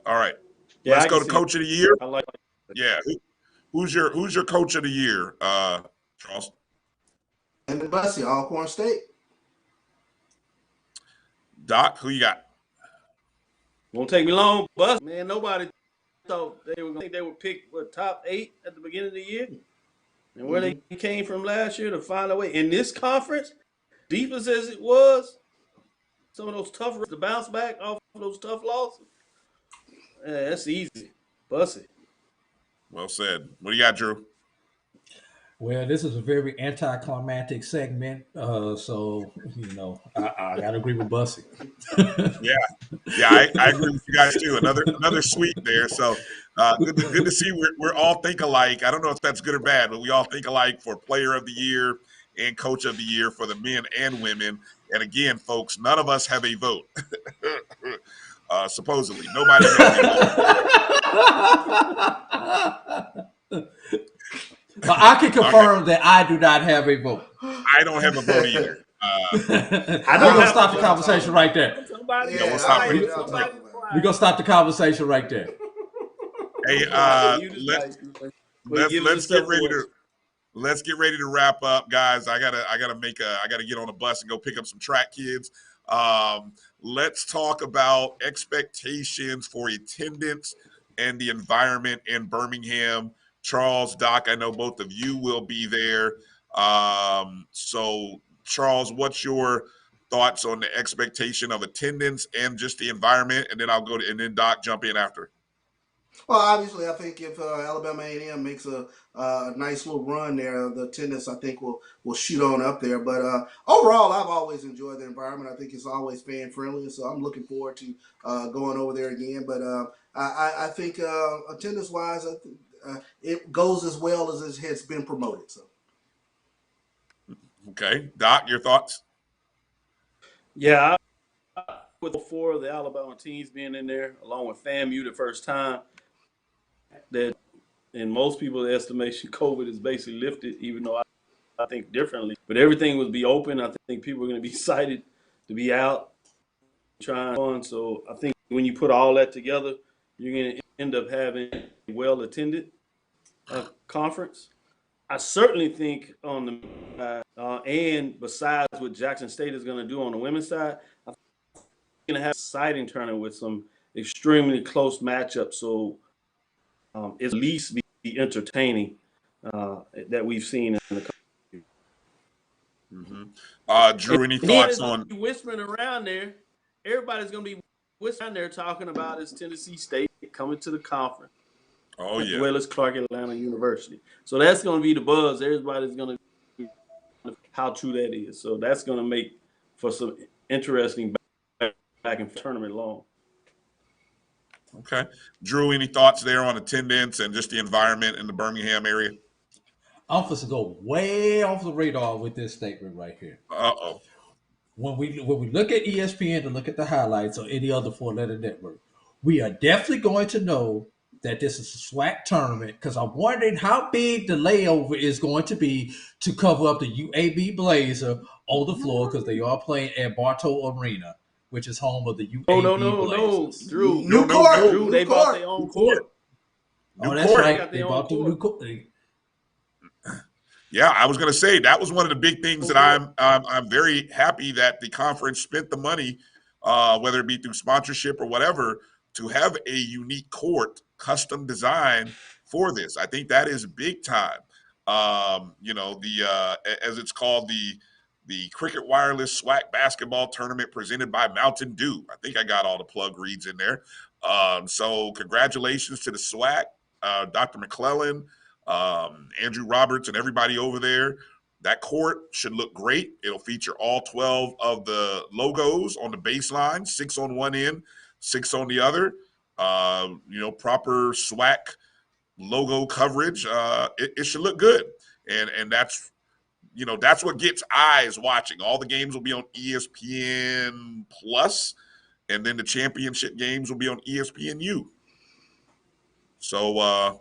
All right. Yeah, let's go to Coach of the Year. I like it. Yeah. Who's your Coach of the Year, Charles? And Bussy, Alcorn State. Doc, who you got? Won't take me long, Bus. Man, nobody thought they would pick top 8 at the beginning of the year. And where they came from last year to find a way. In this conference, deep as it was, some of those tough to bounce back off of those tough losses. Yeah, that's easy. Bussy. Well said. What do you got, Drew? Well, this is a very anticlimactic segment, so I gotta agree with Bussy. Yeah, I agree with you guys too. Another sweep there. So good to see we're all think alike. I don't know if that's good or bad, but we all think alike for Player of the Year and Coach of the Year for the men and women. And again, folks, none of us have a vote. Supposedly, nobody has a vote. Well, I can confirm that I do not have a vote. I don't have a vote either. We're gonna stop the conversation right there. We're gonna stop the conversation right there. Hey, let's get ready to wrap up, guys. I gotta get on a bus and go pick up some track kids. Let's talk about expectations for attendance and the environment in Birmingham. Charles, Doc, I know both of you will be there. So, Charles, what's your thoughts on the expectation of attendance and just the environment? And then and then Doc jump in after. Well, obviously, I think if Alabama A&M makes a nice little run there, the attendance, I think, will shoot on up there. But overall, I've always enjoyed the environment. I think it's always fan-friendly, so I'm looking forward to going over there again. But I think attendance-wise, it goes as well as it has been promoted. So, okay, Doc, your thoughts? Yeah, with 4 of the Alabama teams being in there, along with FAMU the first time, that in most people's estimation, COVID is basically lifted, even though I think differently. But everything will be open. I think people are going to be excited to be out, trying on. So I think when you put all that together, you're going to end up having a well-attended conference. I certainly think on the and besides what Jackson State is going to do on the women's side, I think we're going to have an exciting tournament with some extremely close matchups. So it's at least be entertaining that we've seen in the country. Drew, any And thoughts then on whispering around there? Everybody's going to be whispering around there talking about is Tennessee State coming to the conference. Oh as yeah. well as Clark Atlanta University. So that's going to be the buzz. Everybody's going to how true that is. So that's going to make for some interesting back and tournament long. Okay. Drew, any thoughts there on attendance and just the environment in the Birmingham area? I'm supposed to go way off the radar with this statement right here. Uh-oh. When we look at ESPN and look at the highlights or any other four-letter network, we are definitely going to know that this is a SWAC tournament because I'm wondering how big the layover is going to be to cover up the UAB Blazer on the floor because they are playing at Bartow Arena, which is home of the UAB Blazers. Drew. New court. Drew, they bought their own court. Oh, that's right. They bought the new court. Yeah, I was going to say that was one of the big things that I'm very happy that the conference spent the money, whether it be through sponsorship or whatever, to have a unique court custom designed for this. I think that is big time. The as it's called, the Cricket Wireless SWAC basketball tournament presented by Mountain Dew. I think I got all the plug reads in there. So congratulations to the SWAC, Dr. McClellan, Andrew Roberts, and everybody over there. That court should look great. It'll feature all 12 of the logos on the baseline, 6 on one end, 6 on the other. Proper SWAC logo coverage. It should look good. And that's what gets eyes watching. All the games will be on ESPN Plus, and then the championship games will be on ESPNU. So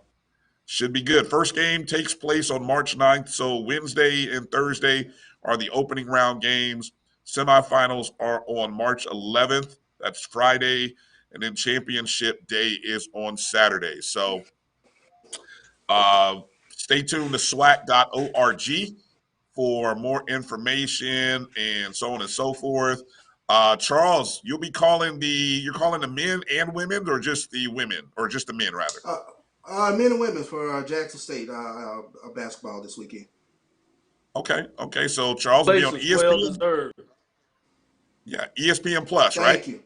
should be good. First game takes place on March 9th. So Wednesday and Thursday are the opening round games. Semifinals are on March 11th. That's Friday. And then championship day is on Saturday. So stay tuned to SWAC.org for more information and so on and so forth. Charles, you're calling the men and women, or just the women, or just the men rather? Men and women for Jackson State basketball this weekend. Okay. So Charles will be on ESPN. Well, yeah, ESPN Plus, right? Thank you.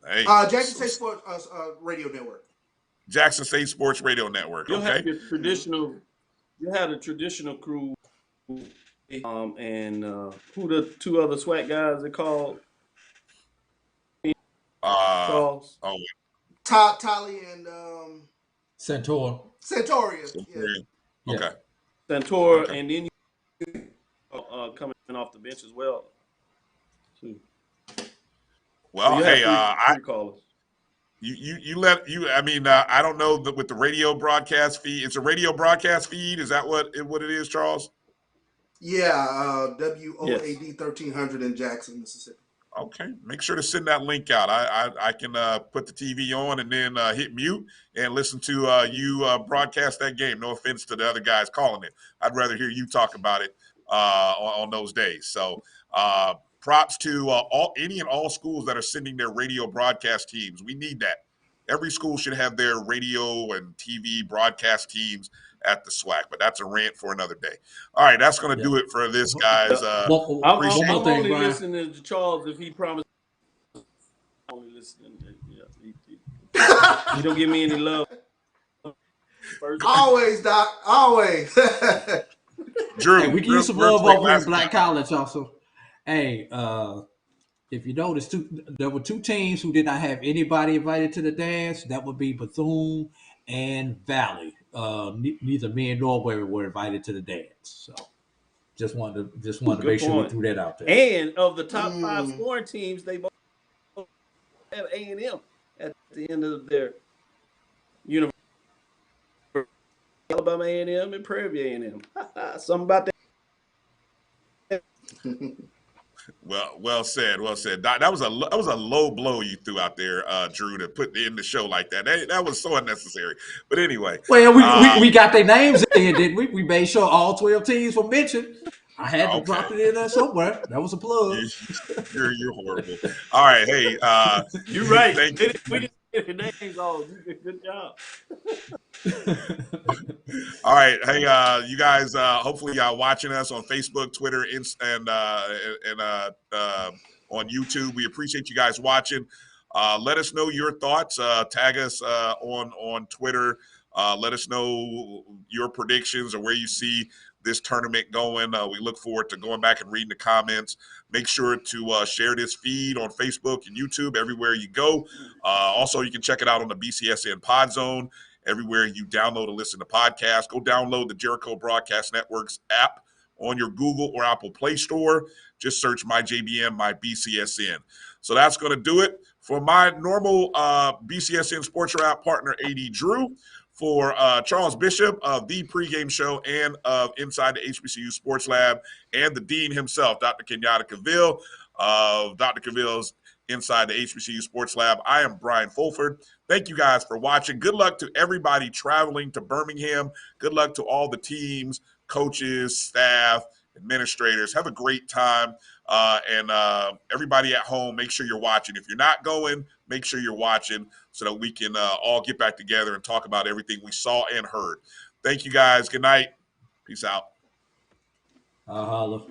Hey, Jackson State Sports Radio Network. Jackson State Sports Radio Network. You'll Okay. have your traditional. You have the traditional crew, and who the two other SWAC guys are called? Charles. Oh, Tolly and Santor. Santorius. yeah. Okay. Santor, Okay. and then you coming off the bench as well. Well, so hey, three callers. I don't know with the radio broadcast feed. It's a radio broadcast feed. Is that what it is, Charles? Yeah, WOAD 1300 in Jackson, Mississippi. Okay, make sure to send that link out. I can put the TV on and then hit mute and listen to you broadcast that game. No offense to the other guys calling it. I'd rather hear you talk about it on those days. So props to any and all schools that are sending their radio broadcast teams. We need that. Every school should have their radio and TV broadcast teams at the SWAC, but that's a rant for another day. All right, that's going to do it for this, guys. I'm only listening to Charles if he promised. I'm only listening. He don't give me any love. Always, Doc. Always. Drew, hey, we can use some love over in Black College also. Hey, if you notice, there were two teams who did not have anybody invited to the dance. That would be Bethune and Valley. Neither me nor women were invited to the dance. So just wanted to make sure we threw that out there. And of the top 5 scoring teams, they both have A&M at the end of their university. Alabama A&M and Prairie A&M. Something about that. Well said. Well said. That was a low blow you threw out there, Drew, to put in the show like that. That was so unnecessary. But anyway, well, we got their names in, didn't we? We made sure all 12 teams were mentioned. I had to drop it in there somewhere. That was a plug. You're horrible. All right, hey, you're right. Thank you. We didn't get the names all. Good job. All right, hey, you guys. Hopefully, y'all watching us on Facebook, Twitter, and on YouTube. We appreciate you guys watching. Let us know your thoughts. Tag us on Twitter. Let us know your predictions or where you see this tournament going. We look forward to going back and reading the comments. Make sure to share this feed on Facebook and YouTube everywhere you go. Also, you can check it out on the BCSN Pod Zone. Everywhere you download and listen to podcasts, go download the Jericho Broadcast Network's app on your Google or Apple Play Store. Just search My JBM, My BCSN. So that's going to do it. For my normal BCSN Sports Wrap partner, AD Drew, for Charles Bishop of the pregame show and of Inside the HBCU Sports Lab, and the dean himself, Dr. Kenyatta Cavill of Dr. Cavill's Inside the HBCU Sports Lab. I am Bryan Fulford. Thank you guys for watching. Good luck to everybody traveling to Birmingham. Good luck to all the teams, coaches, staff, administrators. Have a great time. And everybody at home, make sure you're watching. If you're not going, make sure you're watching so that we can all get back together and talk about everything we saw and heard. Thank you guys. Good night. Peace out. Holla.